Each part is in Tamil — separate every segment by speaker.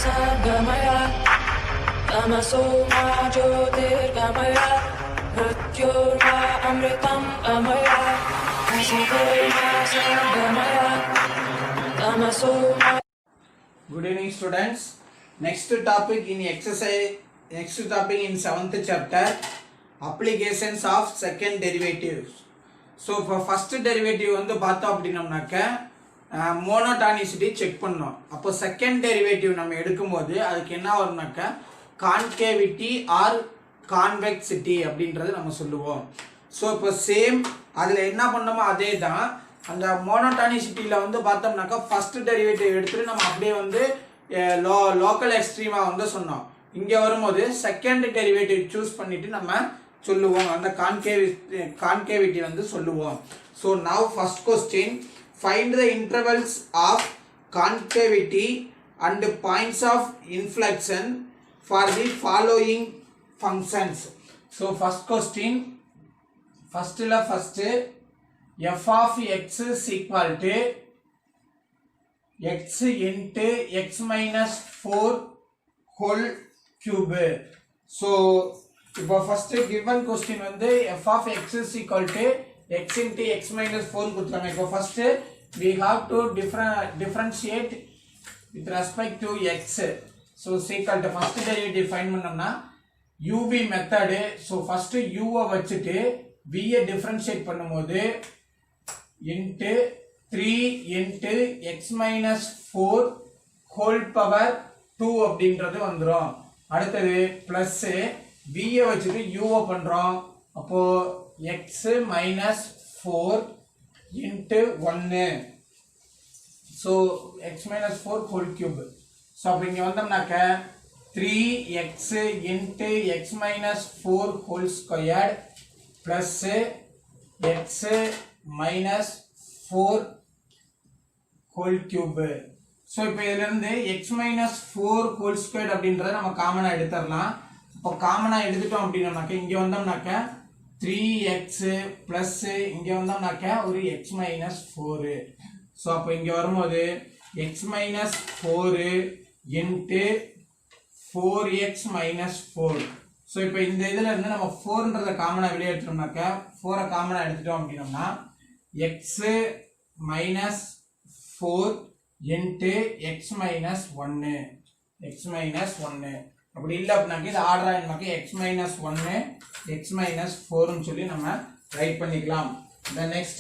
Speaker 1: सर्गमय तमसो मा ज्योतिर्गमय मृत्योर्मा अमृतं गमय असतो मा सर्गमय तमसो मा.
Speaker 2: Good evening students. Next topic in exercise, next topic in 7th chapter, applications of second derivatives. So for first derivative வந்து பார்த்தோம் அப்படின்னம்னாக்க மோனோடானிசிட்டி செக் பண்ணோம். அப்போ செகண்ட் டெரிவேட்டிவ் நம்ம எடுக்கும்போது அதுக்கு என்ன வரும்னாக்க கான்கேவிட்டி ஆர் கான்வெக்சிட்டி அப்படின்றது நம்ம சொல்லுவோம். ஸோ இப்போ சேம் அதில் என்ன பண்ணோமோ அதே தான். அந்த மோனோடானிசிட்டியில் வந்து பார்த்தோம்னாக்கா ஃபர்ஸ்ட் டெரிவேட்டிவ் எடுத்துட்டு நம்ம அப்படியே வந்து லோக்கல் எக்ஸ்ட்ரீமாக வந்து சொன்னோம். இங்கே வரும்போது செகண்ட் டெரிவேட்டிவ் சூஸ் பண்ணிட்டு நம்ம சொல்லுவோம், அந்த கான்கேவிட்டி வந்து சொல்லுவோம். So now first question, find the intervals of concavity and points of inflection for the following functions. So first question, first f of x is equal to x into x minus 4 whole cube. So இப்போ first given question வந்து f of x is equal to x into x minus 4 கொடுத்தாங்க. இப்போ first we have to differentiate with respect to x. So is equal to first derivative find பண்ணோம்னா uv method. So first u வச்சுட்டு v differentiate பண்ணும்போது into 3 into x minus 4 whole power 2 அப்படின்றது வந்துரும். அடுத்தது plus v வச்சுட்டு u பண்றோம். அப்போ x minus 4 into 1. so x minus 4 whole cube. so அப்ப இங்க வந்தோம்னாக்க 3x into x minus 4 whole squared plus x minus 4 whole cube. so இப்போ இதில இருந்து x minus 4 whole squared அப்படின்றத நம்ம காமனா எடுத்துறலாம். அப்ப காமனா எடுத்துட்டோம் அப்படினாக்க இங்க வந்தோம்னாக்க 3x plus இங்க வந்தோம்னாக்க ஒரு x minus 4. so அப்ப இங்க வரும்போது x minus 4 into 4x minus 4. so இப்போ இந்த இதில இருந்து நம்ம 4ன்றத காமனா வெளிய எடுத்துட்டோம்னாக்க 4 காமனா எடுத்துட்டோம் அப்படினா x minus 4 into x minus 1 அப்படி இல்ல அப்படினாக்க இது ஆர்டரா நமக்கு x minus 1 x minus 4 னு சொல்லி நம்ம ரைட் பண்ணிக்கலாம். the next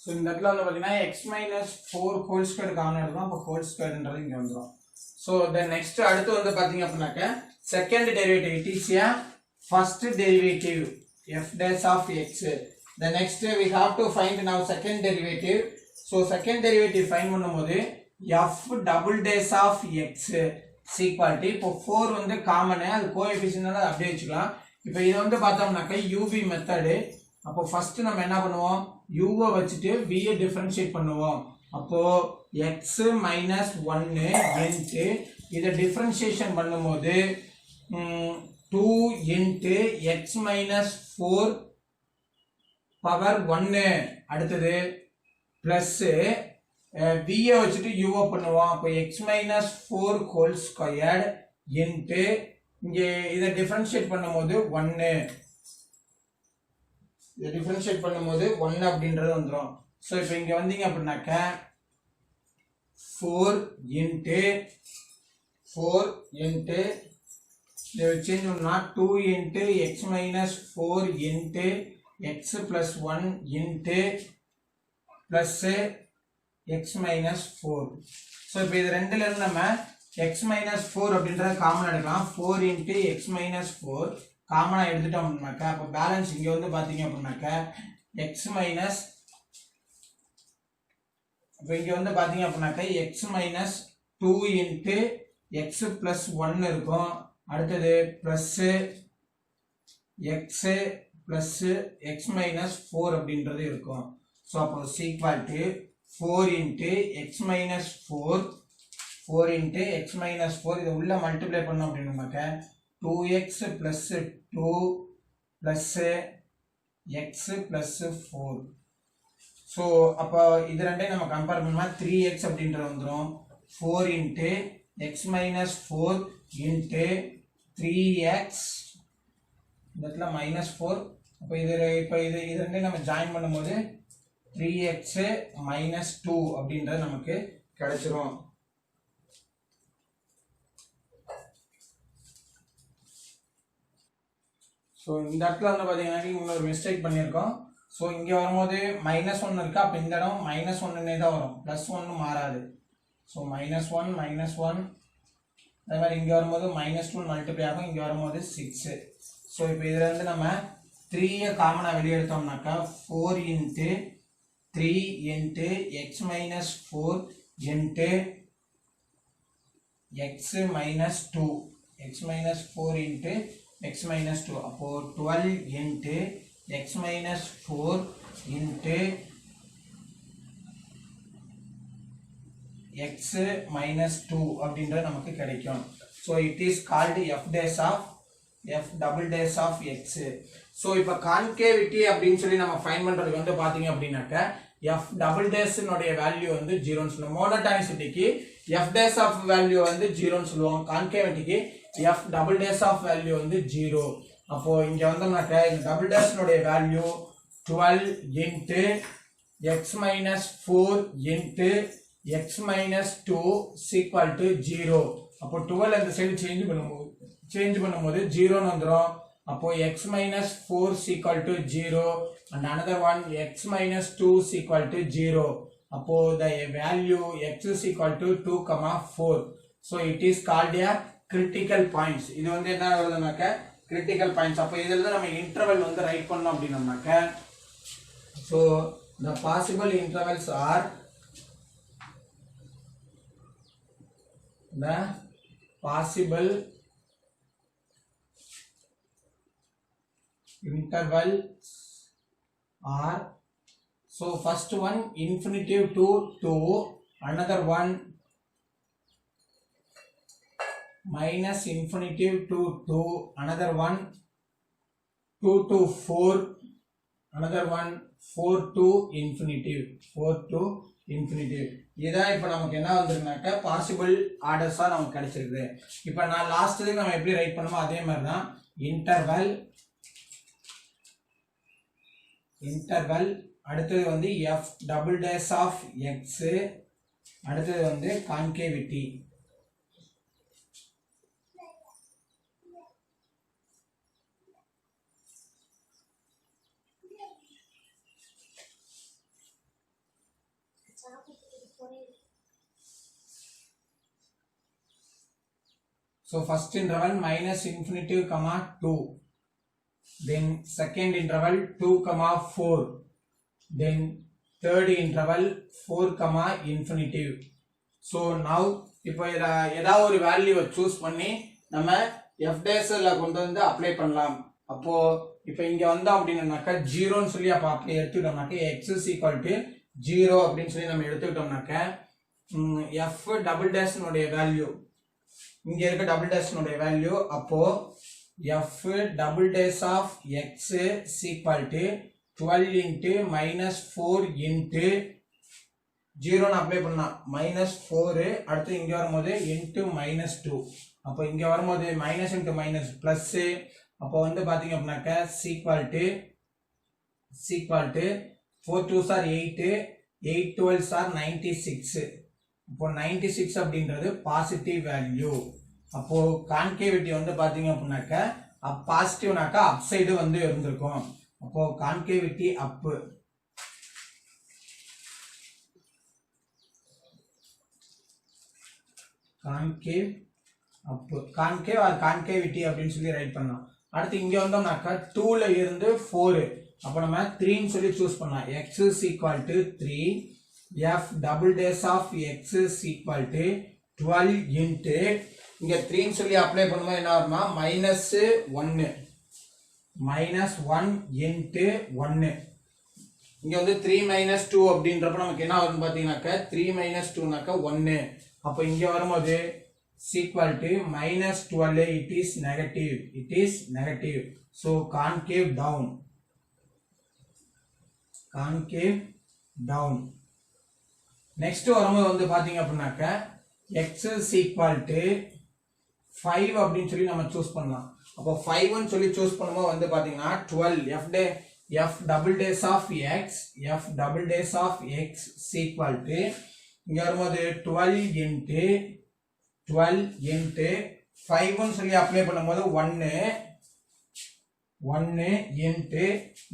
Speaker 2: so இந்த இடத்துல வந்து பாத்தீங்கன்னா x minus 4 whole square காமனா எடுத்தோம். அப்ப whole squareன்றது இங்க வந்துரும். so the next அடுத்து வந்து பாத்தீங்க அப்படினாக்க second derivative, it is a first derivative f dash of x. the next we have to find now second derivative. so second derivative find பண்ணும்போது f double dash of x is equal to இப்போ 4 வந்து காமன், அது கோஎஃபிஷியன்ட்னால அப்படியே வச்சுக்கலாம். இப்போ இது வந்து பார்த்தோம்னாக்க uv மெத்தட். அப்போ ஃபர்ஸ்ட் நம்ம என்ன பண்ணுவோம், u வை வச்சிட்டு v யை டிஃபரன்ஷியேட் பண்ணுவோம். அப்போ x minus 1 into இத டிஃபரன்ஷியேஷன் பண்ணும்போது 2 into x minus 4 பவர் 1. அடுத்தது பிளஸ் v யை வச்சிட்டு u வை பண்ணுவோம். அப்போ x minus 4 whole squared into இங்க இத டிஃபரன்ஷியேட் பண்ணும்போது 1. இத டிஃபரன்ஷியேட் பண்ணும்போது 1 அப்படின்றது வந்துரும். சோ இப்போ இங்க வந்தீங்க அப்படினாக்க 4 into இத சேஞ்ச் பண்ணா 2 into x minus 4 into x plus 1 into plus x minus 4. So இப்போ இது ரெண்டுல இருந்து நம்ம x minus 4 அப்படின்றத காமன் எடுக்கலாம். 4 into x minus 4 காமனா எடுத்துட்டோம் அப்படினாக்க அப்ப பேலன்ஸ் இங்க வந்து பாத்தீங்க அப்படினாக்க x minus அப்ப இங்க வந்து பாத்தீங்க அப்படினாக்க x minus 2 into x plus 1 இருக்கும். அடுத்தது plus x plus x minus 4 அப்படின்றது இருக்கும். சோ அப்போ is equal to 4 into x minus 4 4 into x minus 4 இத உள்ள மல்டிப்ளை பண்ணோம் அப்படினாக்க 2x plus 2 plus x plus 4. So அப்போ இது ரெண்டையும் நம்ம கம்பேர் பண்ணோம்னா 3x அப்படின்றது வந்துடும் 4 into x minus 4 into 3x இந்த இடத்துல minus 4. அப்போ இது ரெண்டையும் நம்ம ஜாயின் பண்ணும்போது 3x minus 2 அப்படின்றது நமக்கு கிடைச்சிரும். ஸோ இந்த இடத்துல வந்து பார்த்தீங்கன்னா இன்னொரு மிஸ்டேக் பண்ணியிருக்கோம். ஸோ இங்கே வரும்போது -1 இருக்கா, அப்போ இந்த இடம் -1னே தான் வரும், +1 மாறாது. ஸோ -1 அதே மாதிரி இங்கே வரும்போது -2 மல்டிப்ளை ஆகும், இங்கே வரும்போது 6. ஸோ இப்போ இதில் இருந்து நம்ம 3 காமனாக வெளியே எடுத்தோம்னாக்கா 4 into 3 into x minus 4 into x minus 2 x minus 4 into x minus 2 அப்போ 12 into x minus 4 into x minus 2 அப்படின்றது நமக்கு கிடைக்கும். So it is called f double dash of x. So இப்போ concavity அப்படின்னு சொல்லி நம்ம ஃபைண்ட் பண்றதுக்கு வந்து பாத்தீங்க அப்படின்னாக்க f double dash உடைய வேல்யூ வந்து 0 ன்னு சொல்லுவோம். மோனோடானிசிட்டிக்கு f dash of வேல்யூ வந்து 0 ன்னு சொல்லுவோம். கான்கேவிட்டிக்கு f double dash of value வந்து 0. அப்போ இங்க வந்தோம்னாக்க இந்த double dash உடைய value 12 into x minus 4 into x minus 2 is equal to 0. அப்போ 12 அந்த சைடு சேஞ்ச் பண்ணும்போது 0 ன்னு வந்துரும். அப்போ x minus 4 is equal to 0 and another one x minus 2 is equal to 0. அப்போ the value x is equal to 2, 4. So it is called a critical points. இது வந்து என்ன வருதுனாக்க critical points. அப்போ இதில் தான் நம்ம இன்டர்வல் வந்து ரைட் பண்ணோம் அப்படின்னாக்க so the possible intervals are the possible intervals are, so first one infinitive to 2, another one minus infinitive to 2, another one 2 to 4, another one 4 to infinitive, 4 to infinitive. இதான் இப்போ நமக்கு என்ன வந்திருக்குனாக்க பாசிபிள் ஆர்டர்ஸா நமக்கு கிடைச்சிருக்கு. இப்போ நான் லாஸ்ட் இதுக்கு நம்ம எப்படி ரைட் பண்ணுமோ அதே மாதிரி தான் இன்டர்வல் அடுத்தது வந்து f double dash of x, அடுத்தது வந்து concavity. So first interval minus infinitive comma 2, then second interval 2 comma 4, then third interval 4 comma infinitive. So now இப்போ ஏதாவது ஒரு வேல்யூவை சூஸ் பண்ணி நம்ம f dash-ல கொண்டு வந்து அப்ளை பண்ணலாம். அப்போ இப்போ இங்க வந்தோம் அப்படின்னாக்க 0 ன்னு சொல்லி அப்ப அப்ளை எடுத்துட்டோம்னாக்க x is equal to 0 அப்படின்னு சொல்லி நம்ம எடுத்துக்கிட்டோம்னாக்க f double dash உடைய வேல்யூ இங்க இருக்க double dash உடைய வேல்யூ அப்போ f double dash of x is equal to 12 into minus 4 into 0 ன்னு அப்ளை பண்ணா -4, அடுத்து இங்க வரும்போது into -2. அப்போ இங்க வரும்போது minus into minus plus, அப்போ வந்து பாத்தீங்க அப்படின்னாக்க is equal to 4 2s are 8, 8 12s are 96. அப்போ 96 அப்படின்றது பாசிட்டிவ் வேல்யூ. அப்போ கான்கேவிட்டி வந்து பாத்தீங்க அப்படின்னாக்க பாசிட்டிவ்னாக்கா அப் சைடு வந்து இருந்திருக்கும். அப்போ கான்கேவிட்டி அப். கான்கேவ் அப், கான்கேவ் ஆர் கான்கேவிட்டி அப்படின்னு சொல்லி ரைட் பண்ணலாம். அடுத்து இங்க வந்தோம்னாக்கா 2ல இருந்து 4, அப்போ நம்ம 3 ன்னு சொல்லி சூஸ் பண்ணலாம். x is equal to 3, f double dash of x is equal to 12 into இங்க 3 ன்னு சொல்லி அப்ளை பண்ணும்போது என்ன ஆகும்னா -1 into 1. இங்க வந்து 3 - 2 அப்படின்றப்ப நமக்கு என்ன ஆகும் பாத்தீங்கன்னாக்க 3 - 2னாக்க 1. அப்போ இங்க வரும்போது is equal to minus 12, it is negative, so concave down, next வரும்போது வந்து பாத்தீங்க அப்படினாக்க x is equal to 5 அப்படினு சொல்லி நம்ம சூஸ் பண்ணலாம். அப்போ 5 ன்னு சொல்லி சூஸ் பண்ணும்போது வந்து பாத்தீங்கன்னா 12 f double days of x is equal to இங்க வரும்போது 12 into 5 ன்னு சொல்லி அப்ளை பண்ணும்போது 1 into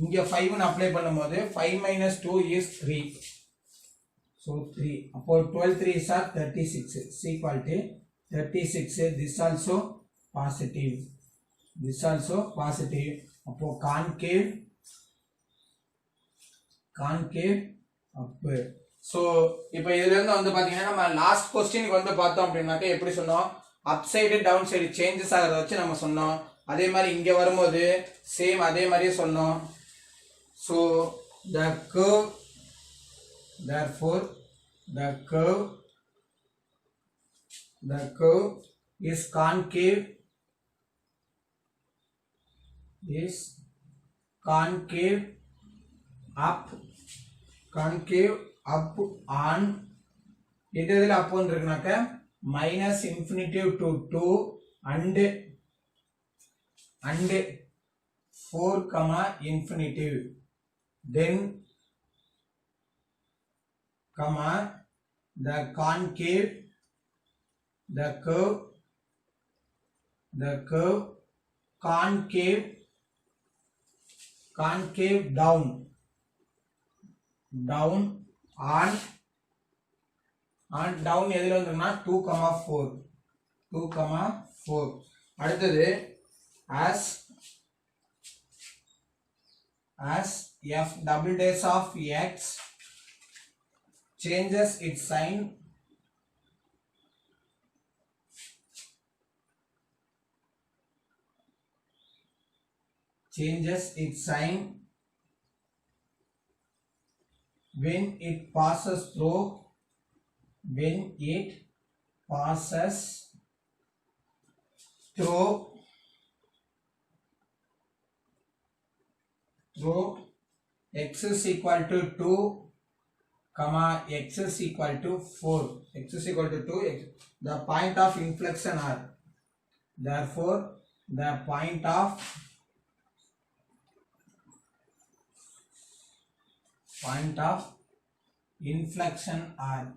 Speaker 2: இங்க 5 ன்னு அப்ளை பண்ணும்போது 5 minus 2 is 3, so 3, அப்போ 12 3s are 36 is equal to 36, this also positive, அப்போ concave up. So இப்போ இதுல இருந்து வந்து பாத்தீங்கன்னா நம்ம லாஸ்ட் क्वेश्चनக்கு வந்து பார்த்தோம் அப்படினாக்க எப்படி சொன்னோம், up side down side changes ஆகறத வச்சு நம்ம சொன்னோம். அதே மாதிரி இங்க வரும்போது சேம் அதே மாதிரியே சொன்னோம். So the curve, therefore the curve is concave up on எதுல up இருக்குனாக்க minus infinity to 2 and 4 comma infinity, then comma the curve concave down on down எதுல வந்துருக்குனா 2, 4. அடுத்தது as f double dash of x changes its sign when it passes through x is equal to 2, comma x is equal to 4, the point of inflection are, therefore the point of inflection are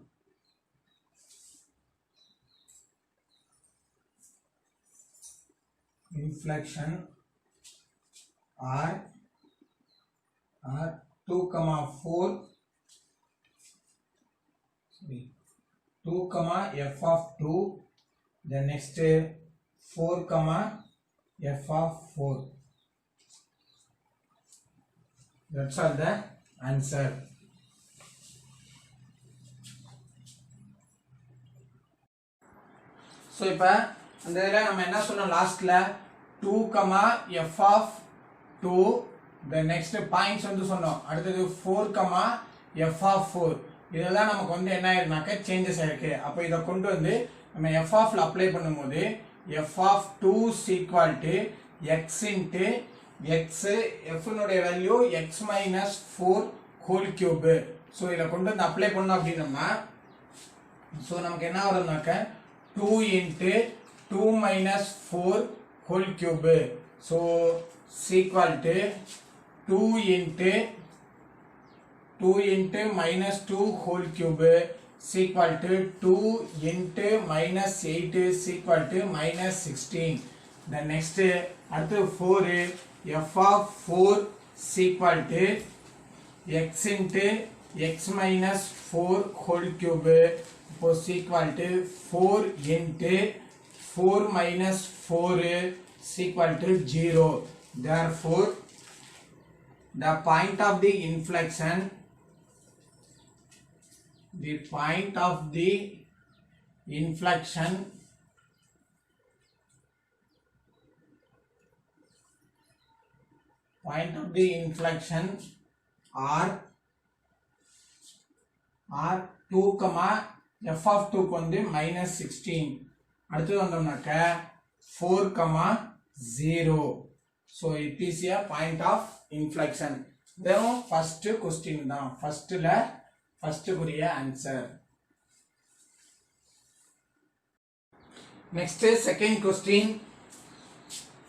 Speaker 2: are 2, 4, 2, f of 2, the next 4, f of 4. That's all the answer. So இப்ப அந்த இதல நம்ம என்ன சொன்னோம் லாஸ்ட்ல 2, f of 2, the next points வந்து சொன்னோம். அடுத்து 4, f of 4, இதெல்லாம் நமக்கு வந்து என்ன ஆயிருக்குனாக்க சேஞ்சஸ் ஆயிருக்கு. அப்ப இத கொண்டு வந்து நம்ம f of ல அப்ளை பண்ணும்போது f of 2 is equal to x into x, f னுடைய value x minus 4 whole cube. So இத கொண்டு வந்து அப்ளை பண்ணோம் அப்படினா சோ நமக்கு என்ன வரும்னாக்க 2 into 2 minus 4 whole cube, so is equal to 2 into minus 2 whole cube is equal to 2 into minus 8 is equal to minus 16. The next அடுத்து 4, f of 4 is equal to x into x minus 4 whole cube is equal to 4 into 4 minus 4 is equal to 0. Therefore the point of the inflection are 2, f of 2 வந்து minus 16, அடுத்து வந்தோம்னாக்க 4,0. so it is a point of inflection. வெறும் ஃபர்ஸ்ட் கொஸ்டின் தான், ஃபர்ஸ்ட் குரிய ஆன்சர். Next second question.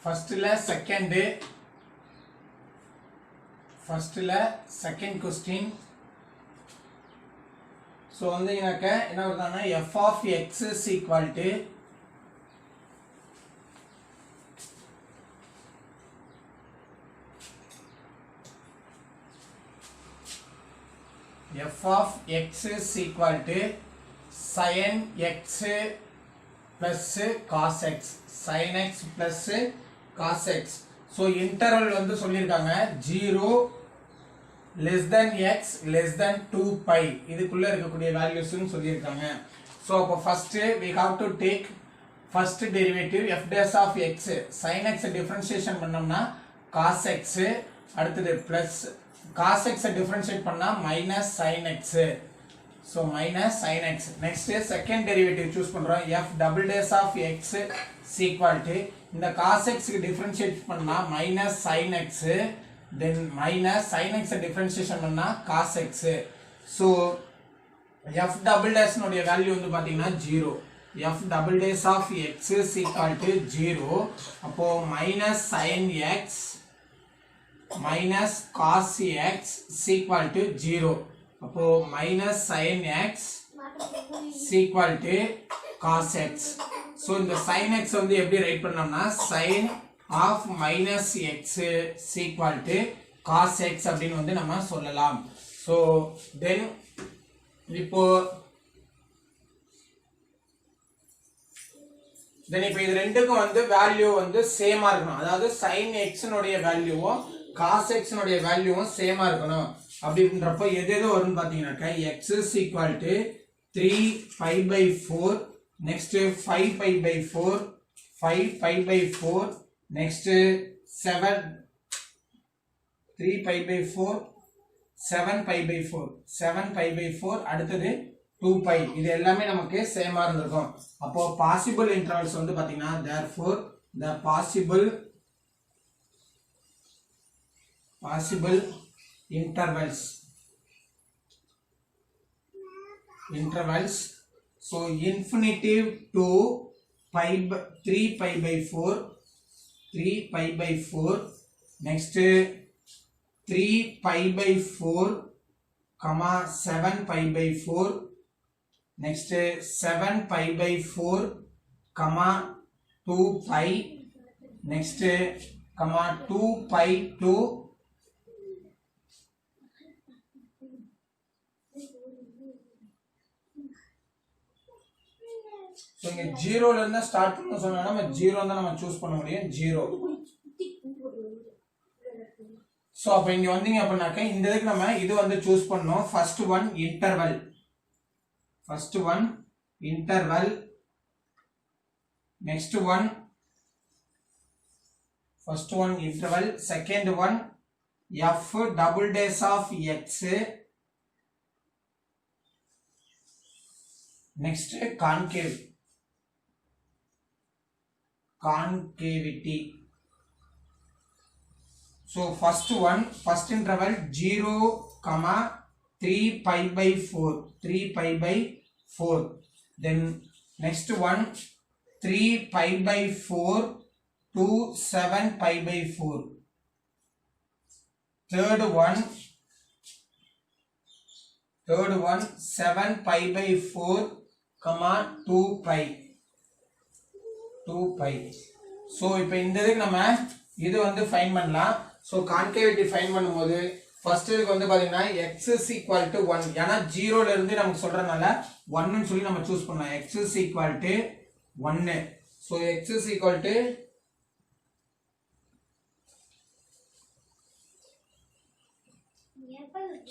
Speaker 2: ஃபர்ஸ்ட்ல செகண்ட் கொஸ்டின். ஸோ வந்து எனக்கு என்ன வருதுன்னா f of x is equal to f of x is equal to sin x plus cos x, sin x plus cos x. So interval வந்து சொல்லியிருக்காங்க 0 less than x less than 2π இதுக்குள்ள இருக்கக்கூடிய வேல்யூஸ்னு சொல்லியிருக்காங்க. ஸோ அப்போ first we have to take first derivative f dash of x, sin x differentiation பண்ணோம்னா cos x, அடுத்தது பிளஸ் cos x டிஃபரன்ஷியேட் பண்ணா minus sin x, so minus sin x. Next second derivative choose பண்றோம் f double dash of x is equal to இந்த cos x க்கு டிஃபரன்ஷியேட் பண்ணா minus sin x, then minus sin x differentiation பண்ணா cos x. so f double dash உடைய வேல்யூ வந்து பாத்தீங்கன்னா 0. f double dash of x is equal to 0. அப்போ minus sin x minus cos x is equal to 0. அப்போ minus sin x is equal to cos x. so இந்த sin x வந்து எப்படி ரைட் பண்ணோம்னா sin of minus x is equal to cos x அப்படின்னு வந்து நம்ம சொல்லலாம். so then இப்போ இது ரெண்டுக்கும் வந்து வேல்யூ வந்து சேமா இருக்கணும். அதாவது sin x உடைய வேல்யூவும் cos x உடைய வேல்யூவும் சேமா இருக்கணும். அப்படின்றப்ப எது வரும்னு பாத்தீங்கன்னாக்க x is equal to 3π/4, next 5π/4, 5π/4, next 3π/4, 7π/4, 7π/4, அடுத்தது 2π. இது எல்லாமே நமக்கு சேமா இருந்திருக்கும். அப்போ பாசிபிள் இன்டர்வல்ஸ் வந்து பாத்தீங்கன்னா therefore the possible intervals so infinitive to 3π/4, 3π/4, next 3π/4, 7π/4, next 7π/4, 2π, next 2π to so இங்க 0 ல இருந்து ஸ்டார்ட் பண்ணனும் சொன்னா நம்ம 0 தான் நம்ம चूஸ் பண்ண முடியும் 0. சோ அப்ப இங்க வந்தீங்க அப்படினாக்க இந்த இதுக்கு நம்ம இது வந்து चूஸ் பண்ணோம். First one interval, next one interval, second one f double dash of x, next concavity. so first interval 0, 3π/4, then next one 3π/4 to 7π/4, third one 7π/4, 2π. so இப்போ இந்த இதுக்கு நம்ம இது வந்து ஃபைண்ட் பண்ணலாம். so concavity ஃபைண்ட் பண்ணும்போது ஃபர்ஸ்ட் இதுக்கு வந்து பாத்தீங்கன்னா x is equal to 1, ஏனா 0 ல இருந்து நமக்கு சொல்றனால 1 ன்னு சொல்லி நம்ம चूஸ் பண்ணலாம். x is equal to 1. so x is equal to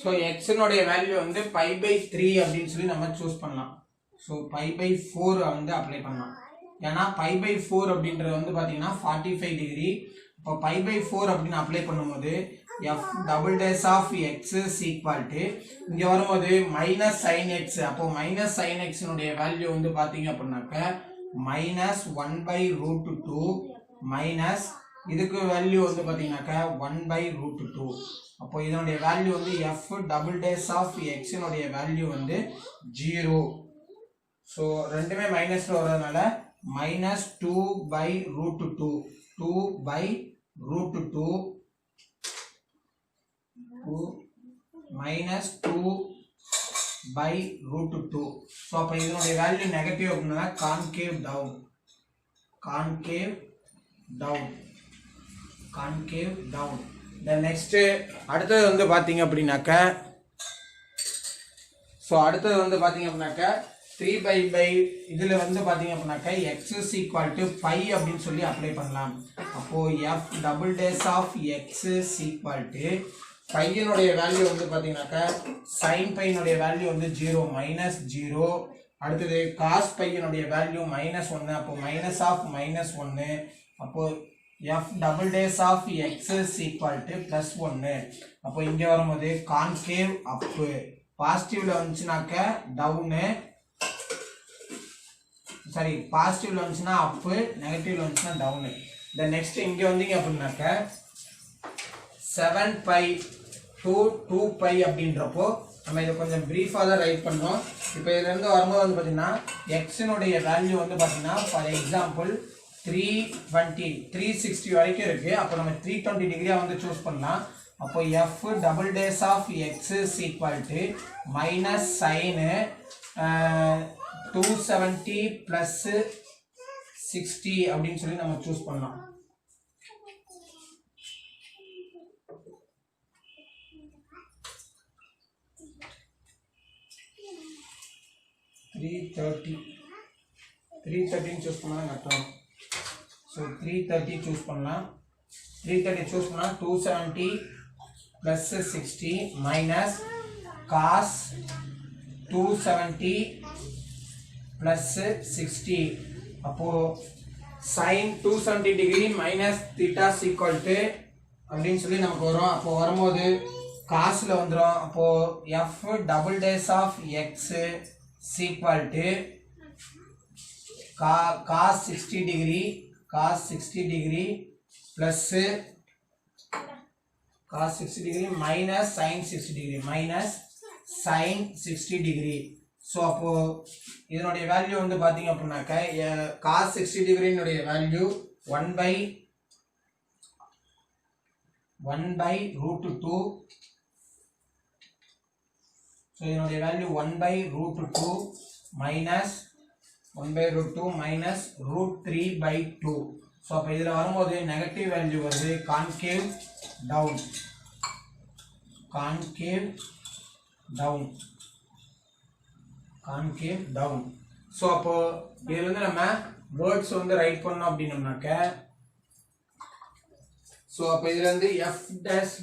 Speaker 2: so x னுடைய வேல்யூ வந்து π/3 அப்படினு சொல்லி நம்ம चूஸ் பண்ணலாம். so π/4 வந்து அப்ளை பண்ணலாம். ஏனா π/4 அப்படின்றது வந்து பாத்தீங்கன்னா 45 டிகிரி. அப்ப π/4 அப்படினு அப்ளை பண்ணும்போது f double dash of x is equal to இங்க வரும்போது minus sin x. அப்போ minus sin x னுடைய வேல்யூ வந்து பாத்தீங்க அப்படினாக்க minus 1 by root 2 minus இதுக்கு வேல்யூ வந்து பாத்தீங்கன்னாக்க 1 by root 2. அப்போ இதனுடைய வேல்யூ வந்து f double dash of x னுடைய வேல்யூ வந்து 0. ஸோ ரெண்டுமே மைனஸ்ல வரதுனால minus 2 by root 2 2 by root 2 minus 2 by root 2. So அப்போ இதனுடைய வேல்யூ நெகட்டிவ் அப்படின்னா concave down concave down concave down. The next அடுத்தது வந்து பாத்தீங்க அப்படின்னாக்க ஸோ அடுத்தது வந்து பாத்தீங்க அப்படின்னாக்க 3 by இதுல வந்து பாத்தீங்க அப்படின்னாக்க x is equal to pi அப்படின்னு சொல்லி அப்ளை பண்ணலாம். அப்போ f double dash of x is equal to pi னுடைய வேல்யூ வந்து பாத்தீங்கன்னாக்க sin pi னுடைய வேல்யூ வந்து 0 minus 0. அடுத்தது cos pi னுடைய வேல்யூ minus 1. அப்போ minus of minus 1. அப்போ f double dash of x is equal to plus 1. அப்போ இங்க வரும்போது concave up, பாசிட்டிவ்ல வந்துச்சுனாக்க டவுன், சாரி பாசிட்டிவ்ல வந்துச்சுனா அப், நெகட்டிவ்ல வந்துச்சுனா டவுன். the next இங்க வந்தீங்க அப்படினாக்க 7 pi to 2 pi அப்படின்றப்போ நம்ம இத கொஞ்சம் பிரீஃபா தான் ரைட் பண்ணோம். இப்போ இதுல இருந்து வரும்போது வந்து பாத்தீங்கன்னா x னுடைய வேல்யூ வந்து பாத்தீங்கன்னா ஃபார் எக்ஸாம்பிள் 320 360 வரைக்கும் இருக்கு. அப்போ நம்ம 320 டிகிரியா வந்து சூஸ் பண்ணலாம். அப்போ f double dash of x is equal to minus sin 270 plus 60 அப்படின்னு சொல்லி நம்ம சூஸ் பண்ணலாம். த்ரீ தேர்ட்டின்னு சூஸ் பண்ணலாம் கரெக்டாக. ஸோ 330 சூஸ் பண்ணலாம். 330 சூஸ் பண்ணால் 270 ப்ளஸ் 60 மைனஸ் காஸ் 270 ப்ளஸ் 60. அப்போது sine 270 degree minus theta equal to அப்படின்னு சொல்லி நமக்கு வரும். அப்போது வரும்போது காசில் வந்துடும். அப்போது f double dash of x equal to cos 60 degree plus cos 60 degree minus sin 60 degree minus sin 60 degree. So அப்போ இதனுடைய வேல்யூ வந்து பார்த்தீங்க அப்படின்னாக்க cos 60 டிகிரினுடைய வேல்யூ 1 by root 2. ஸோ இதனுடைய value 1 by root 2 minus 1 by root 2 minus root 3 by 2. So அப்போ இதில் வரும்போது நெகட்டிவ் வேல்யூ வருது concave down concave down. So அப்போ இதில் வந்து நம்ம வேர்ட்ஸ் வந்து ரைட் பண்ணோம் அப்படின்னோம்னாக்க ஸோ அப்போ இதில் வந்து f dash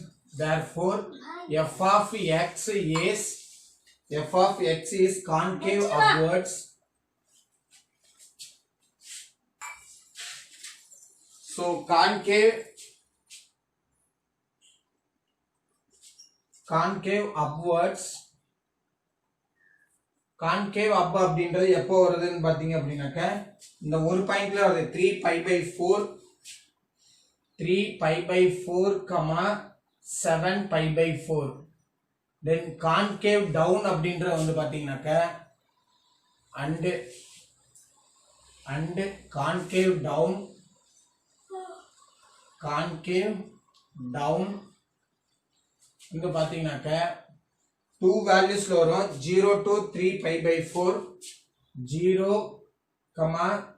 Speaker 2: therefore f of x is concave upwards. So concave upwards. concave up அப்படின்றது எப்போ வருதுன்னு பாத்தீங்க அப்படின்னாக்க இந்த ஒரு பாயிண்ட்ல வருது 3 pi by 4 7 pi by 4. then concave down அப்படின்றது வந்து பாத்தீங்கன்னாக்க and concave down இங்க பாத்தீங்கன்னாக்க 2 வேல்யூஸ்ல வரும் 0 to 3 pi by 4 0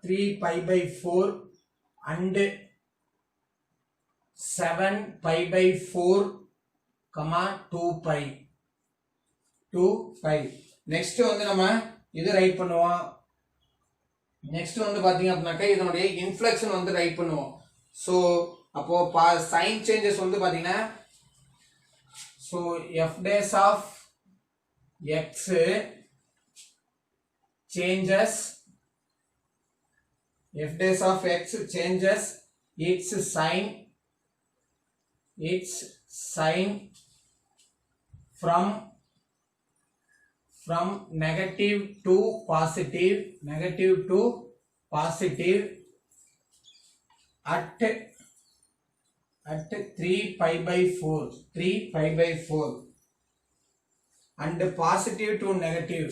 Speaker 2: 3 pi by 4 and 7 pi by 4 2 pi. Next வந்து நம்ம இது ரைட் பண்ணுவோம். நெக்ஸ்ட் வந்து பாத்தீங்க அப்படின்னாக்க இதனுடைய இன்ஃப்ளெக்ஷன் வந்து ரைட் பண்ணுவோம். ஸோ அப்போ சைன் சேஞ்சஸ் வந்து பாத்தீங்கன்னா so f dash of x changes its sign from negative to positive positive at 3 pi by 4 and positive to negative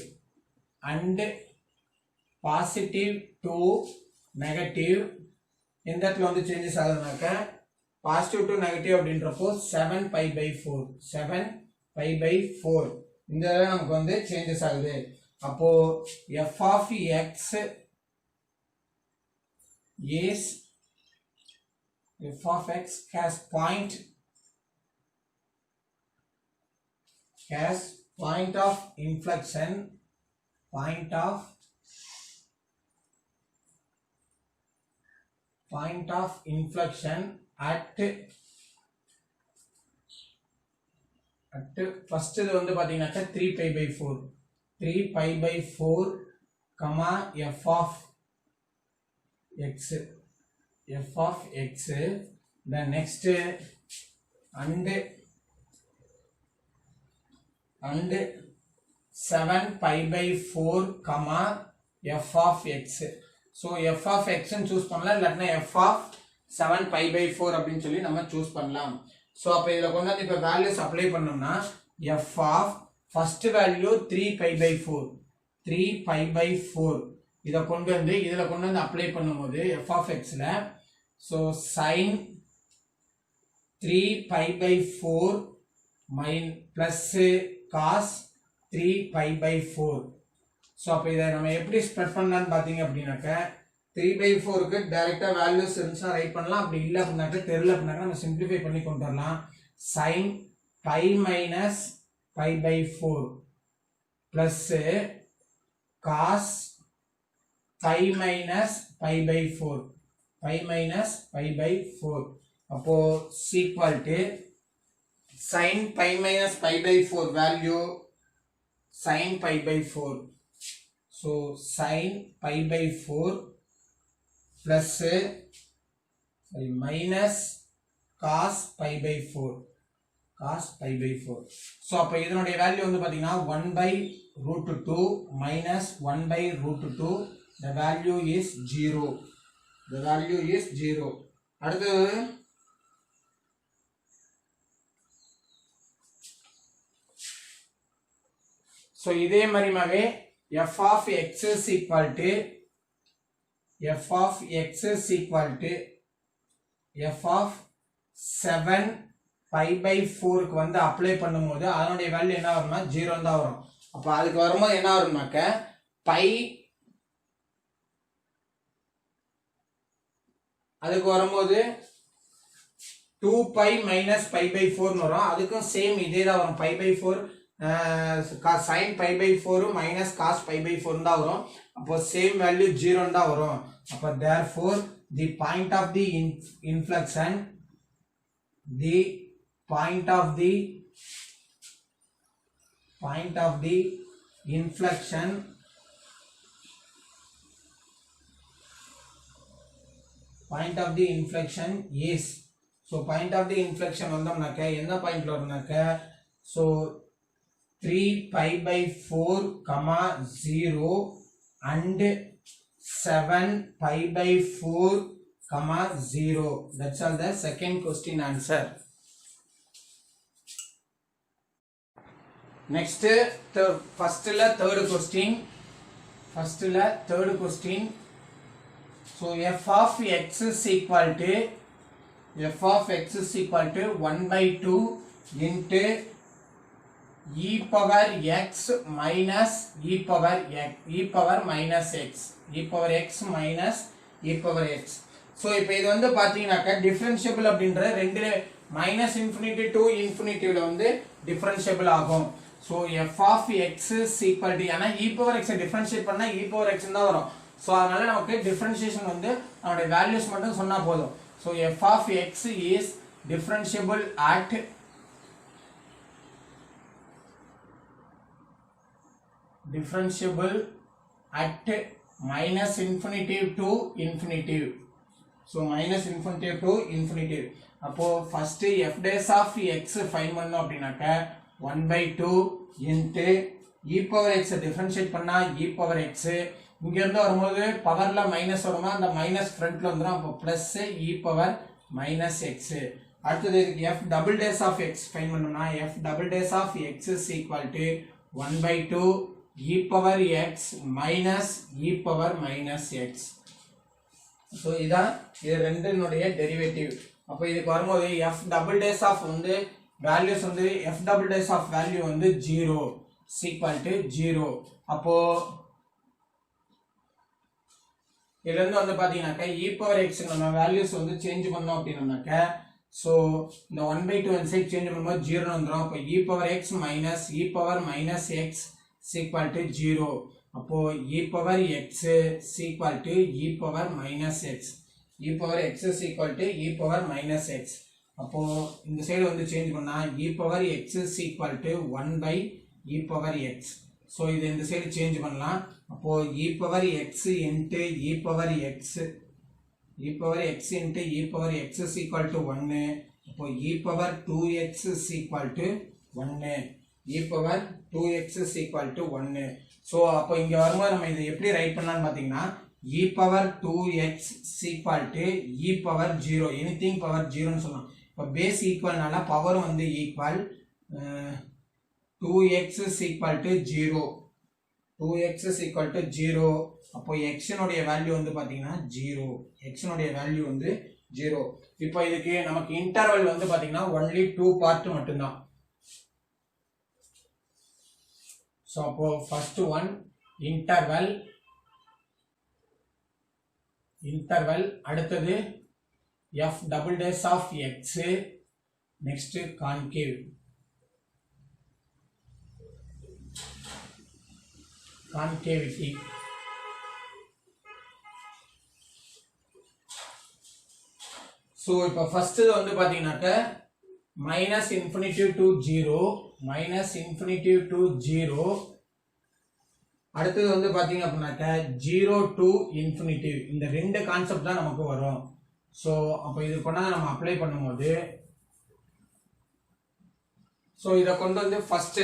Speaker 2: இந்த இடத்துல வந்து சேஞ்சஸ் ஆகுதுனாக்க பாசிட்டிவ் டு நெகட்டிவ் அப்படின்றப்போ 7 pi by 4 இந்த நமக்கு வந்து சேஞ்சஸ் ஆகுது. அப்போ f of x is f of x has point of inflection at first இது வந்து பாத்தீங்கன்னா 3 pi by 4 comma f of x the next and 7 pi by 4 comma f of x. so f of x ன்னு choose பண்ணலாம் இல்லனா f of 7 pi by 4 அப்படினு சொல்லி நம்ம choose பண்ணலாம். so அப்ப இதல கொண்டு வந்து இப்ப values அப்ளை பண்ணோம்னா f of first value 3 pi by 4 இத கொண்டு வந்து அப்ளை பண்ணும்போது f of x ல so sin 3 pi by 4 plus cos 3 pi by 4. so அப்ப இத நம்ம எப்படி ஸ்ப்ரெட் பண்ணலாம்னு பாத்தீங்க அப்படினாக்க 3 by 4 க்கு டைரக்ட்டா வேல்யூஸ் இருந்துச்சுனா ரைட் பண்ணலாம். அப்படி இல்ல அப்படினாக்க தெரியல அப்படினாக்க நம்ம சிம்பிளிஃபை பண்ணி கொண்டு வரலாம். sin pi minus pi by 4 plus cos pi minus pi by 4 அப்போ equal to sin pi minus pi by 4 value sin pi by 4. so sin pi by 4 plus minus cos pi by 4 so அப்ப இதனுடைய வேல்யூ வந்து பாத்தீங்கன்னா 1 by root 2 minus 1 by root 2 the value is 0 அடுத்து so இதே மாதிரிமாவே f of x is equal to f of 7 pi by 4 க்கு வந்து அப்ளை பண்ணும்போது அதனுடைய வேல்யூ என்ன வரும்னா 0 தான் வரும். அப்ப அதுக்கு வரும்போது என்ன வரும்னாக்க pi அதுக்கு வரும்போது 2 pi minus pi by 4 னு வரும். அதுக்கும் சேம் இதே தான் வரும். pi by 4 sin pi by 4 minus cos pi by 4 தான் வரும். அப்போ சேம் வேல்யூ 0 தான் வரும். அப்ப therefore the point of the inflection point of the inflection is so point of the inflection வந்தோம்னாக்க என்ன பாயிண்ட்ல வரும்னாக்க so 3 pi by 4 comma 0 and 7 pi by 4 comma 0. That's all the second question answer. Next first la third question. so f of x is equal to 1 by 2 into e power x minus e power minus x. so இப்போ இது வந்து பாத்தீங்கன்னாக்க டிஃபரன்ஷியபிள் அப்படின்ற ரெண்டு minus infinity to infinity ல வந்து டிஃபரன்ஷியபிள் ஆகும். so f of x is equal to ஆனா e power x டிஃபரன்ஷியேட் பண்ணா e power x தான் வரும். so அதனால நமக்கு டிஃபரன்ஷியேஷன் வந்து அதோட வேல்யூஸ் மட்டும் சொன்னா போதும். so f of x is differentiable at minus infinity to infinity. so minus infinity to infinity. அப்போ first f dash of x find பண்ணோம் அப்படினாக்க 1 by 2 into e power x differentiate பண்ணா e power x இங்க இருந்து வரும்போது பவர்ல மைனஸ் வருமா, அந்த மைனஸ் ஃப்ரண்ட்ல வந்துடும். அப்போ plus e power minus x. அடுத்தது இதுக்கு f double dash of x find பண்ணணும்னா f double dash of x is equal to 1/2 e power x minus e power minus x. So இதான் இது ரெண்டினுடைய டெரிவேட்டிவ். அப்போ இதுக்கு வரும்போது எஃப் டபுள் டேஸ் ஆஃப் வந்து வேல்யூஸ் வந்து f double dash of value வந்து 0 ஈக்குவல் டு 0. அப்போ இதுல இருந்து வந்து பாத்தீங்கன்னாக்க இ பவர் எக்ஸ் நம்ம வேல்யூஸ் வந்து சேஞ்ச் பண்ணோம் அப்படின்னாக்க ஸோ இந்த 1/2 அந்த சைட் சேஞ்ச் பண்ணும்போது 0 வந்துடும். அப்போ e power x minus e power minus x equal to 0. அப்போ e power x equal to e power minus x, e power x equal to e power minus x. அப்போ இந்த சைடு வந்து சேஞ்ச் பண்ணா e power x equal to 1 e power x. So இது இந்த சைடு சேஞ்ச் பண்ணலாம். அப்போ e power x into e power x, e power x into e power x equal to 1. அப்போ e power 2x equal to 1, e power 2x equal to 1. So அப்போ இங்க வரும்போது நம்ம இதை எப்படி ரைட் பண்ணலாம்னு பார்த்தீங்கன்னா e power 2x equal to e power 0, anything power 0ன்னு சொல்லலாம். இப்போ பேஸ் ஈக்குவல்னால பவர் வந்து equal 2x equal to 0, 2x equal to 0. அப்போ எக்ஸினுடைய வேல்யூ வந்து பார்த்தீங்கன்னா 0, எக்ஸினுடைய வேல்யூ வந்து 0. இப்போ இதுக்கு நமக்கு இன்டர்வல் வந்து பார்த்தீங்கன்னா ஒன்லி 2 பார்ட் மட்டும்தான். ஸோ அப்போ ஃபர்ஸ்ட் ஒன் இன்டர்வல், இன்டர்வல். அடுத்தது f double dash of x, next concave, concavity. So இப்போ ஃபர்ஸ்ட் வந்து பார்த்தீங்கன்னாக்க minus infinitive to 0, minus infinitive to 0. அடுத்தது வந்து பார்த்தீங்க அப்படின்னாக்க 0 டு இன்ஃபினிட்டிவ். இந்த ரெண்டு கான்செப்ட் தான் நமக்கு வரும். ஸோ அப்போ இது கொண்டா நம்ம அப்ளை பண்ணும்போது ஸோ இதை கொண்டு வந்து ஃபர்ஸ்ட்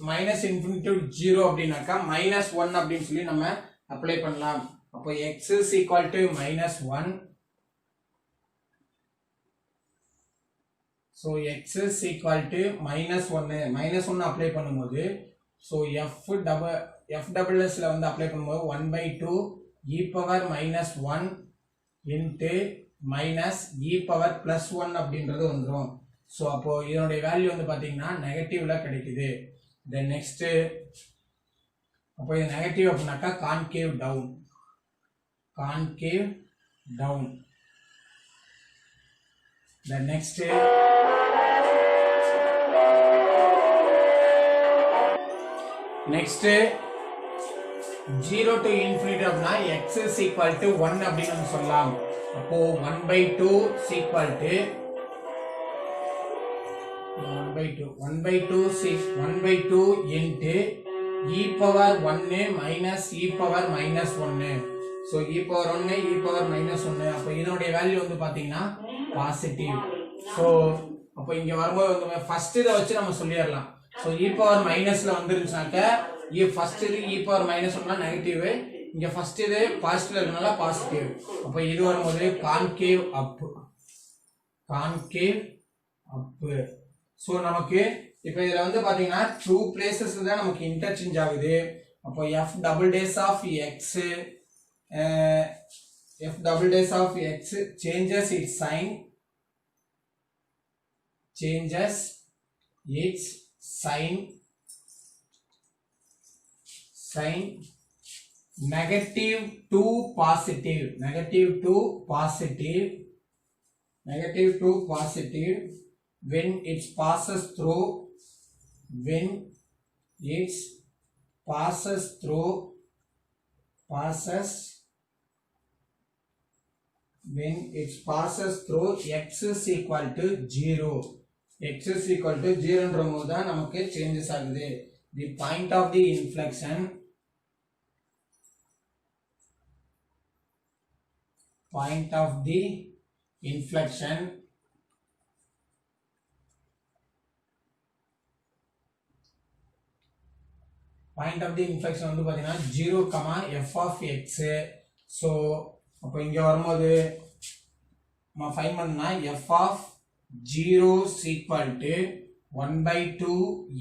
Speaker 2: மைனஸ் இன்ஃபினிட்டிவ் 0 அப்படின்னாக்கா -1 அப்படின்னு சொல்லி நம்ம அப்ளை பண்ணலாம். அப்போ X is equal to -1. So X is equal to -1 apply பண்ணும்போது ஸோ எஃப் டபுள் எஸ்ல வந்து அப்ளை பண்ணும்போது 1/2 e power -1 into minus e power +1 அப்படின்றது வந்துடும். ஸோ அப்போ இதனுடைய வேல்யூ வந்து பார்த்தீங்கன்னா நெகட்டிவ்ல கிடைக்குது. தென் நெக்ஸ்ட் அப்போ இது நெகட்டிவ் அப்படின்னாக்கா concave down, concave down. Then next next 0 to infinity அப்படின்னா x is equal to 1 அப்படின்னு நம்ம சொல்லலாம். அப்போ 1/2 is equal to 1/2 into e power 1 minus e power -1. so e power 1 e power -1. அப்போ இதனுடைய வேல்யூ வந்து பாத்தீங்கன்னா பாசிட்டிவ். சோ அப்போ இங்க வரும்போது வந்து ஃபர்ஸ்ட் இத வச்சு நம்ம சொல்லிரலாம். சோ e power மைனஸ்ல வந்துருச்சுனாக்க ஃபர்ஸ்ட் இது e power -1னா நெகட்டிவ், இங்க ஃபர்ஸ்ட் இது பாசிட்டிவ்ல இருக்கனால பாசிட்டிவ். அப்போ இது வரும்போது கான்கேவ் அப், கான்கேவ் அப். சோ நமக்கு இப்போ இதுல வந்து பாத்தீங்கன்னா 2 பிளேसेस தான் நமக்கு இன்டர்சேஞ்ச் ஆகுது. அப்போ f double days of x changes its sign, negative to positive, when it passes through x is equal to 0. x is equal to 0 ன்றம்போது தான் நமக்கு சேஞ்சஸ் ஆகுது. the point of the inflection point of the inflection வந்து பாத்தீங்கன்னா 0, f of x. ஸோ அப்போ இங்க வரும்போது நம்ம ஃபைண்ட் பண்ணா f of 0 is equal to 1/2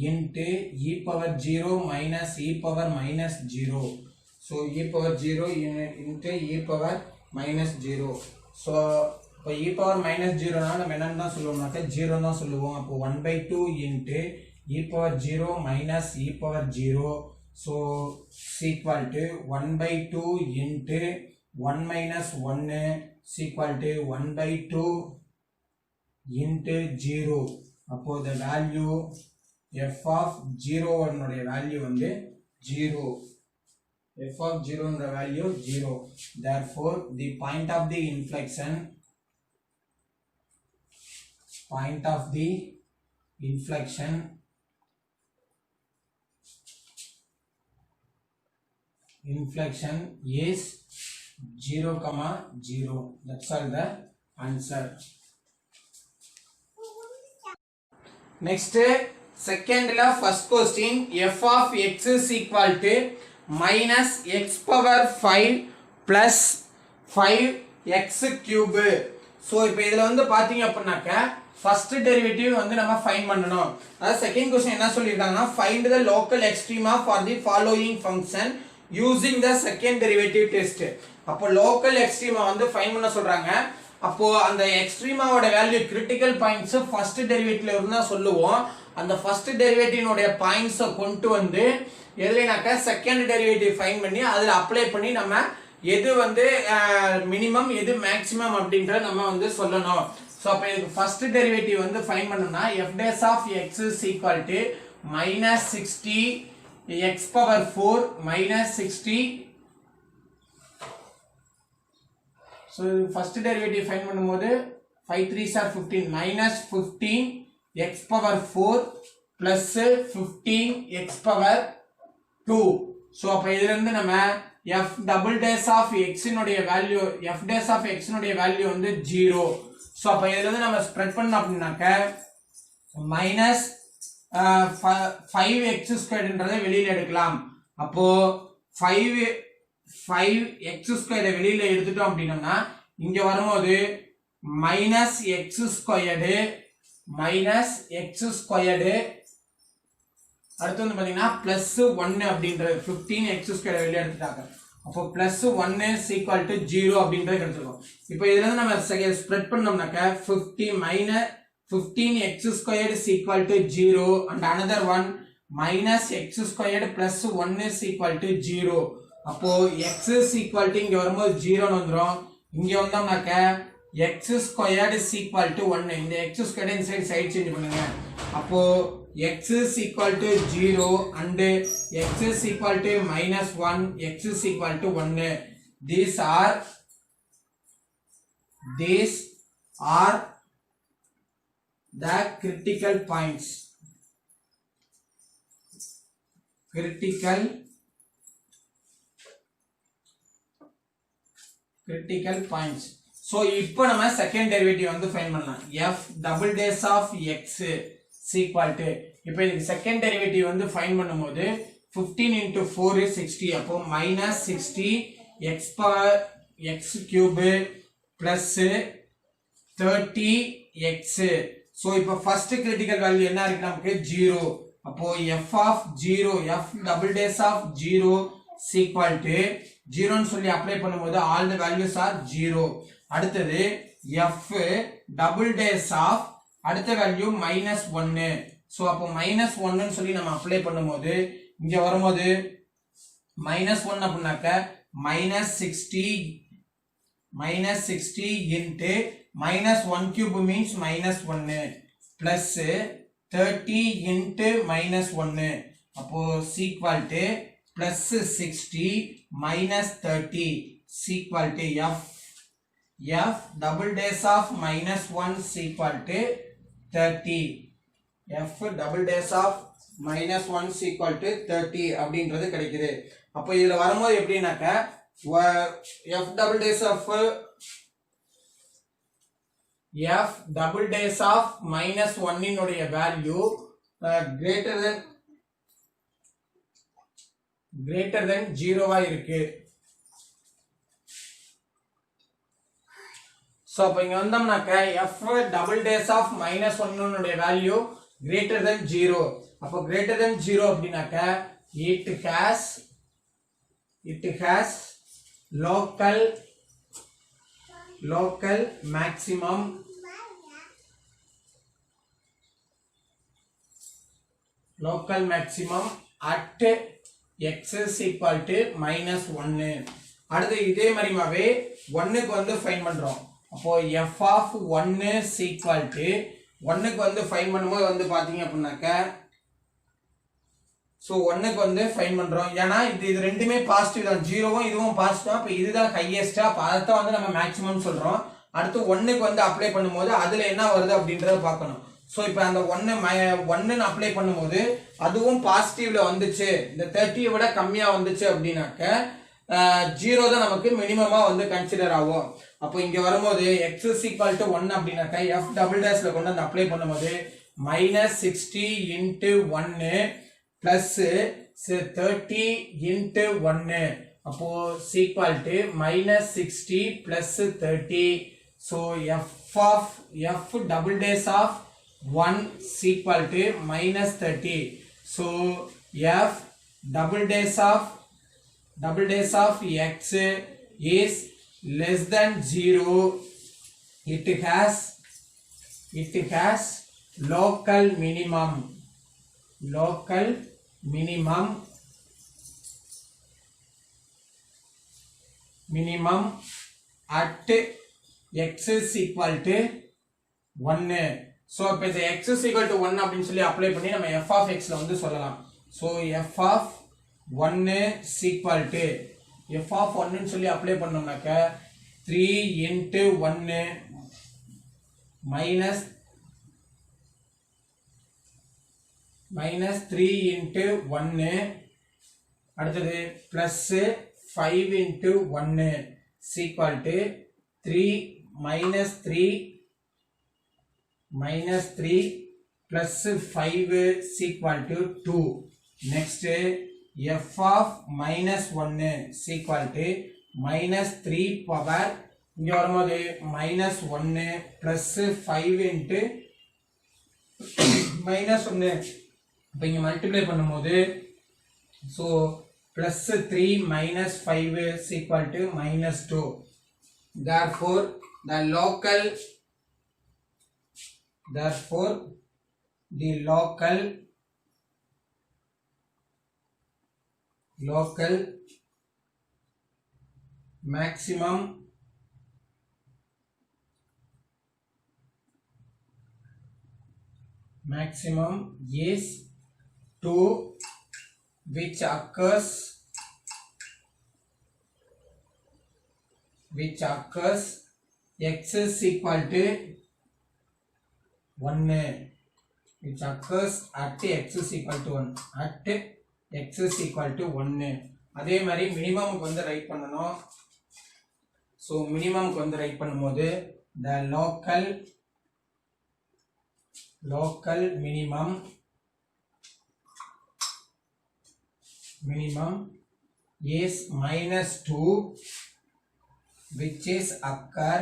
Speaker 2: into e power 0 minus e power minus 0. So e power 0 into e power minus 0. So இப்போ e power minus 0 னா நம்ம என்னன்னு தான் சொல்லுவோம்னாக்க 0 தான் சொல்லுவோம். அப்போ 1/2 into e power 0 minus e power 0. So is equal to 1/2 into 1 minus 1 is equal to 1/2 into 0. அப்போ the value f of 0 உடைய value வந்து 0. f of 0 உடைய value 0. Therefore the point of the inflection is 0, 0. That's all the answer. Next, second law, first question, f of x is equal to minus x power 5 plus 5x cube. So இப்போ இதுல வந்து பாத்தீங்க அப்படினாக்க first derivative வந்து நம்ம find பண்ணனும். அதாவது second question என்ன சொல்லிருக்காங்கன்னா find the local extrema for the following function using the second derivative test. அப்போ local extrema வந்து find பண்ண சொல்றாங்க. அப்போ அந்த எக்ஸ்ட்ரீமாவோட வேல்யூ கிரிட்டிக்கல் பாயிண்ட்ஸ் ஃபர்ஸ்ட் டெரிவேட்டிவ்ல இருந்தா சொல்லுவோம். அந்த ஃபர்ஸ்ட் டெரிவேட்டிவ் உடைய பாயிண்ட்ஸ் கொண்டு வந்து எதுலனாக்க செகண்ட் டெரிவேட்டிவ் ஃபைண்ட் பண்ணி அதுல அப்ளை பண்ணி நம்ம எது வந்து மினிமம் எது மேக்ஸிமம் அப்படின்றத நம்ம வந்து சொல்லணும். சோ அப்ப இதுக்கு ஃபர்ஸ்ட் டெரிவேட்டிவ் வந்து ஃபைண்ட் பண்ணனும்னா f dash of x is equal to minus 60 x power 4 minus 60. So first derivative find பண்ணும்போது 5 3s are 15 minus 15 x power 4 plus 15 x power 2. So அப்ப இதில இருந்து நம்ம f double dash of x னுடைய value f dash of x னுடைய வேல்யூ வந்து 0. So அப்ப இதில இருந்து நம்ம ஸ்ப்ரெட் பண்ணோம் அப்படினாக்க minus 5x ஸ்கொயர்ன்றதை வெளியில எடுக்கலாம். அப்போ 5x ஸ்கொயரை வெளியில எடுத்துட்டோம் அப்படின்னா இங்க வரும்போது minus x ஸ்கொயர்டு அடுத்து வந்து பாத்தீங்கன்னா plus 1 அப்படின்றது 15x ஸ்கொயரை வெளியில எடுத்துட்டாங்க. அப்போ plus 1 is equal to 0 அப்படின்றது எடுத்துக்கோம். இப்போ இதுல இருந்து நம்ம spread பண்ணோம்னாக்க 15x squared is equal to 0 and another one minus x squared plus 1 is equal to 0. அப்போ x is equal to இங்க வரும்போது 0 ன்னு வந்துரும். இங்க வந்தோம்னாக்க x squared is equal to 1. இந்த x squared inside side change பண்ணுங்க. அப்போ x is equal to 0 and x is equal to minus 1, x is equal to 1. These are the critical points. Critical points. So இப்போ நம்ம செகண்ட் டெரிவேட்டிவ் வந்து ஃபைண்ட் பண்ணலாம். f double dash of x is equal to இப்போ இதுக்கு செகண்ட் டெரிவேட்டிவ் வந்து ஃபைண்ட் பண்ணும்போது 15 into 4 is 60. அப்போ minus 60 x power x cube plus 30x. So இப்போ first critical value என்ன இருக்கு நமக்கு 0. அப்போ f of 0 f double dash of 0 is equal to 0 ன்னு சொல்லி அப்ளை பண்ணும்போது all the values are 0. அடுத்தது f double dash of அடுத்த வேல்யூ minus 1. so அப்போ minus 1 ன்னு சொல்லி நம்ம அப்ளை பண்ணும்போது இங்க வரும்போது minus 1 அப்படினாக்க minus 60 into minus 1 cube means minus 1 plus 30 into minus 1. அப்போ is equal to plus 60 minus 30 is equal to f double dash of minus 1 is equal to 30. f double dash of minus 1 is equal to 30 அப்படின்றது கிடைக்குது. அப்போ இதுல வரும்போது எப்படின்னாக்க f double dash of minus 1 இனுடைய value greater than greater than 0 இருக்கு. So அப்ப இங்க வந்தோம்னாக்க f double dash of -1 உடைய வேல்யூ greater than 0. அப்ப greater than 0 அப்படினாக்க it has local maximum at x is equal to -1. அடுத்து இதே மாதிரிமாவே 1க்கு வந்து ஃபைண்ட் பண்றோம். அப்போ f of 1 is equal to 1க்கு வந்து ஃபைண்ட் பண்ணும்போது வந்து பாத்தீங்க அப்படினாக்க சோ 1க்கு வந்து ஃபைண்ட் பண்றோம். ஏனா இது ரெண்டுமே பாசிட்டிவ் தான். 0வும் இதுவும் பாசிட்டிவ். அப்ப இதுதான் ஹையஸ்டா. அப்ப அத தான் வந்து நம்ம மேக்ஸिमम சொல்றோம். அடுத்து 1க்கு வந்து அப்ளை பண்ணும்போது அதுல என்ன வருது அப்படின்றத பார்க்கணும். சோ இப்போ அந்த 1 ன்னு அப்ளை பண்ணும்போது அதுவும் பாசிட்டிவ்ல வந்துச்சு. இந்த 30 விட கம்மியா வந்துச்சு அப்படினாக்க 0 தான் நமக்கு மினிமமா வந்து கன்சிடர் ஆகும். அப்போ இங்க வரும்போது x is equal to 1 அப்படினாக்க f double dash ல கொண்டு வந்து அப்ளை பண்ணும்போது -60 into 1 plus 30 into 1 அப்போ is equal to -60 plus 30. so f double dash of 1 is equal to -30. so f double dash of x is less than 0. it has local minimum at x is equal to 1. so இப்போ இந்த x is equal to 1 அப்படினு சொல்லி அப்ளை பண்ணி நம்ம f of x ல வந்து சொல்லலாம். so f of 1 is equal to f of 1 ன்னு சொல்லி அப்ளை பண்ணோம்னாக்க 3 into 1 minus 3 into 1 அடுத்தது plus 5 into 1 is equal to 3 minus 3 plus 5 is equal to 2. next f of -1 is equal to -3 power இங்க வரும்போது -1 plus 5 into -1 இப்போ இங்க மல்டிப்ளை பண்ணும்போது so plus 3 minus 5 is equal to -2. therefore the local maximum is 2 which occurs x is equal to 1 which occurs at x is equal to 1 அதே மாதிரி மினிமம்க்கு வந்து ரைட் பண்ணனும். சோ மினிமம்க்கு வந்து ரைட் பண்ணும்போது the local minimum is -2 which is occur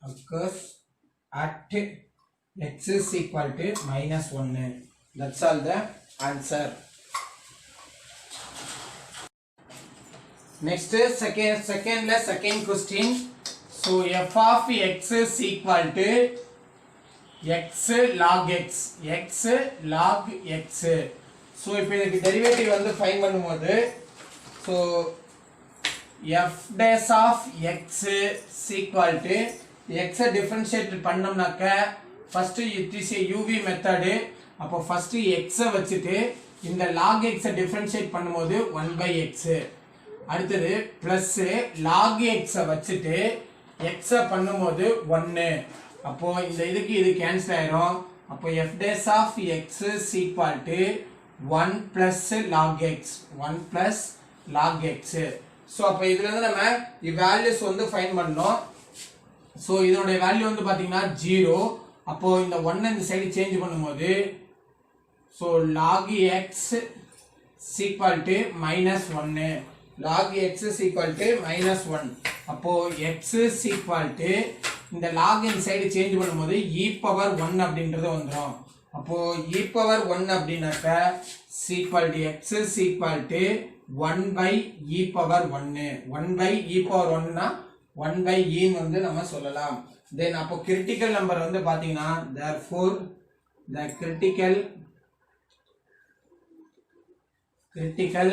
Speaker 2: occurs at x is equal to -1. that's all the answer. next second question. so f of x is equal to x log x. so இப்போ இதுக்கு டெரிவேட்டிவ் வந்து ஃபைண்ட் பண்ணும்போது so f dash of x is equal to x differentiate பண்ணோம்னாக்க first it is a uv method. அப்போ first x வச்சிட்டு இந்த log x டிஃபரன்ஷியேட் பண்ணும்போது 1/x. அடுத்து plus log x வச்சிட்டு x பண்ணும்போது 1. அப்போ இந்த இதுக்கு இது கேன்சல் ஆயிரும். அப்போ f dash of x is equal to 1 plus log x. So அப்ப இதுல இருந்து நம்ம வேல்யூஸ் வந்து ஃபைண்ட் பண்ணனும். சோ இதோட வேல்யூ வந்து பாத்தீங்கன்னா 0. அப்போ இந்த 1 இந்த சைடு சேஞ்ச் பண்ணும்போது so log x is equal to -1. log x is equal to -1. அப்போ x is equal to இந்த log inside சேஞ்ச் பண்ணும்போது e power 1 அப்படின்றது வந்துரும். அப்போ e power 1 அப்படினாக்க is equal to x is equal to 1 by e power 1. 1 by e power 1 னா 1 by e ன்னு வந்து நம்ம சொல்லலாம். தென் அப்போ கிரிட்டிக்கல் நம்பர் வந்து பாத்தீங்கன்னா therefore the critical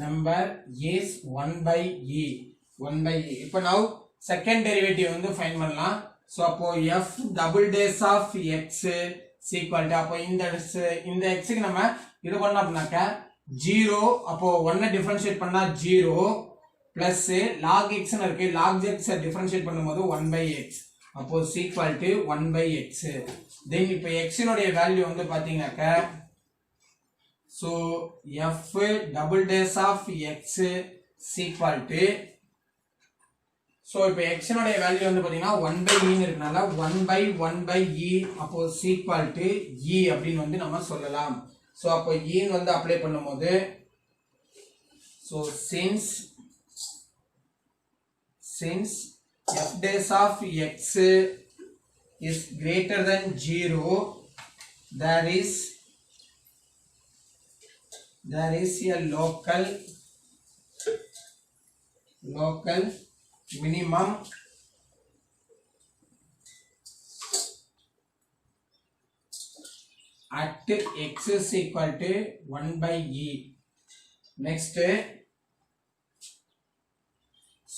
Speaker 2: number is 1 by e. 1 by e. இப்போ now second derivative வந்து ஃபைண்ட் பண்ணலாம். ஸோ அப்போ f double dash of x is equal to அப்போ இந்த xக்கு நம்ம இது பண்ணோம் அப்படின்னாக்க 0 அப்போ 1 டிஃபரன்ஷியேட் பண்ணா 0 பிளஸ் log x ன்னு இருக்கு log x டிஃபரன்ஷியேட் பண்ணும்போது 1 by x அப்போ is equal to 1 by x. தென் இப்போ x னுடைய வேல்யூ வந்து பாத்தீங்கன்னாக்க so f double dash of x is equal to so இப்போ x னுடைய வேல்யூ வந்து பாத்தீங்கன்னா 1 by e ன்னு இருக்கனால 1 by e அப்போ is equal to e அப்படினு வந்து நம்ம சொல்லலாம். சோ அப்போ e ன்னு வந்து அப்ளை பண்ணும்போது so since f dash of x is greater than 0 there is a local minimum at x is equal to 1 by e. Next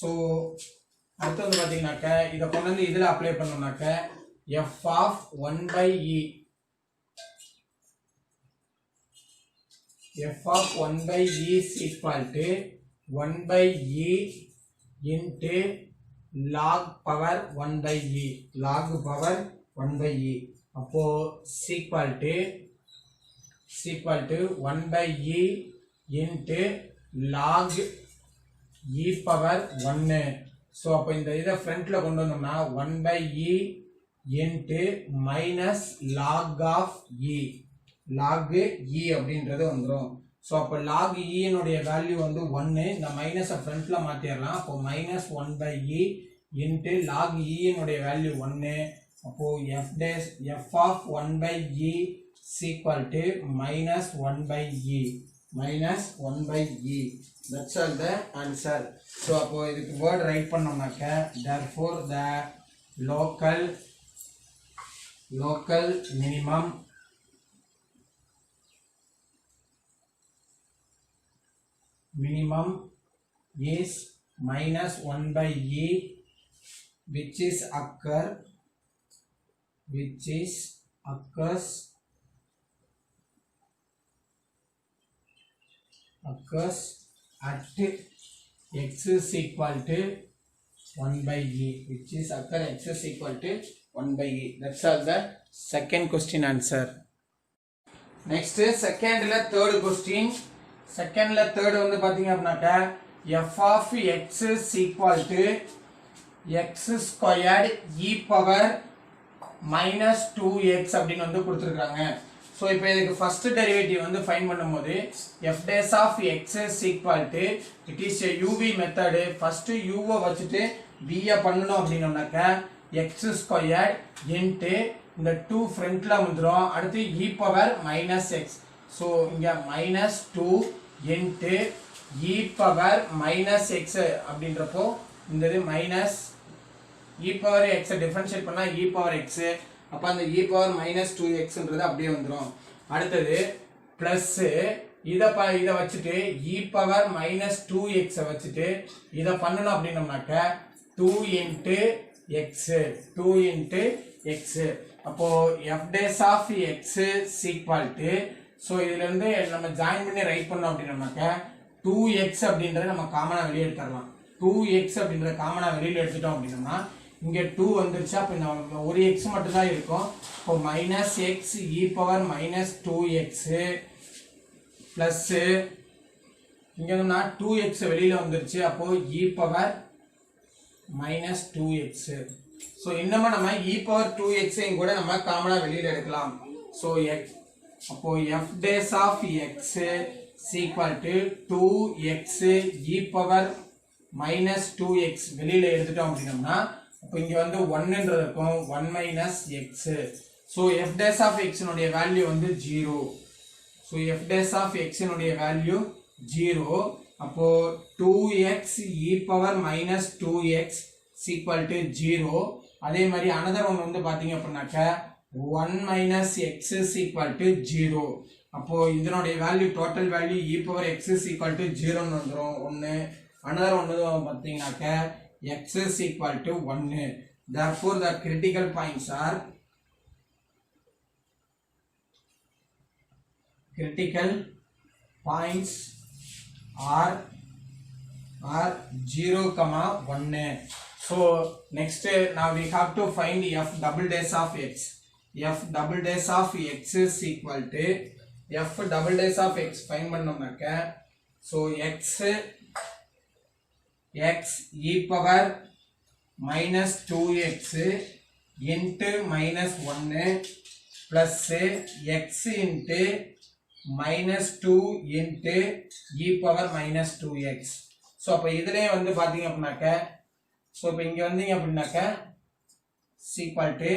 Speaker 2: so அடுத்து வந்து பாத்தீங்கன்னாக்க இத கொண்டு வந்து இதுல apply பண்ணோம்னாக்க f of 1 by e f of 1 by e is equal to 1 by e into log power 1 by e log power 1 by e அப்போ is equal to 1 by e into log e power 1. so அப்போ இந்த இத ஃப்ரண்ட்ல கொண்டு வந்தோம்னா 1 by e into minus log of e log e அப்படின்றது வந்துரும். சோ அப்ப log e னுடைய வேல்யூ வந்து 1 இந்த மைனஸ ஃப்ரண்ட்ல மாத்திரலாம். அப்போ -1 by e into log e னுடைய வேல்யூ 1 அப்போ f of 1 by e is equal to -1 by e -1 by e. That's all the answer. So அப்போ இதுக்கு வேர்ட் ரைட் பண்ணோம்னாக்க therefore the local minimum is -1 by e which occurs at x is equal to 1 by e which is occur x is equal to 1 by e. That's all the second question answer. Next second la third question. Second la third வந்து பாத்தீங்க அப்படினாக்க f of x is equal to x squared e power -2x அப்படினு வந்து கொடுத்திருக்காங்க. சோ இப்போ இதுக்கு ஃபர்ஸ்ட் டெரிவேட்டிவ் வந்து ஃபைண்ட் பண்ணும்போது f dash of x is equal to it is a uv method. First u வை வச்சிட்டு b ய பண்ணனும் அப்படினோம்னாக்க x squared into இந்த 2 ஃப்ரண்ட்ல வந்துரும். அடுத்து e power -x. சோ இங்க -2 into e power -x அப்படின்றப்போ இந்த இது minus e power x differentiate பண்ணா e power x அப்ப அந்த e power -2x ன்றது அப்படியே வந்துரும். அடுத்து பிளஸ் இத வச்சிட்டு e power -2x வச்சிட்டு இத பண்ணனும் அப்படினோம்னாக்க 2 into x அப்போ f dash of x is equal to so இதுல இருந்து நம்ம ஜாயின் பண்ணி ரைட் பண்ணோம் அப்படினோம்னாக்க 2x அப்படிங்கறத நம்ம காமனா வெளிய எடுத்துறலாம். 2x அப்படிங்கற காமனா வெளியில எடுத்துட்டோம் அப்படினா இங்க 2 வந்துருச்சு. அப்ப நம்ம ஒரு x மட்டும் தான் இருக்கும். அப்போ -x e power -2x plus இங்க நம்ம 2x வெளியில வந்துருச்சு. அப்போ e power -2x ஸோ இன்னமா நம்ம e power 2x கூட நம்ம காமனா வெளியில எடுக்கலாம். ஸோ அப்போ f dash of x is equal to 2x e power minus 2x வெளியில எடுத்துட்டோம் அப்படின்னா அப்போ இங்க வந்து 1 ன்றது இருக்கும் 1 minus x. So f dash of x னுடைய வேல்யூ வந்து 0. So f dash of x னுடைய வேல்யூ 0. அப்போ 2x e power minus 2x is equal to 0. அதே மாதிரி another one வந்து பாத்தீங்க அப்படின்னாக்க 1 minus x is equal to 0. அப்போ இதனுடைய value total value e power x is equal to 0 ன்னு வந்துரும் 1. another one வந்து பாத்தீங்கன்னாக்க x is equal to 1. therefore the critical points are are 0, 1. So next now we have to find f double dash of x. f double dash of x is equal to f double dash of x find பண்ணோம்னாக்க so x e power minus 2x into minus 1 plus x into minus 2 into e power minus 2x. so அப்ப இதிலே வந்து பாத்தீங்க அப்படினாக்க so இப்ப இங்க வந்தீங்க அப்படினாக்க equal to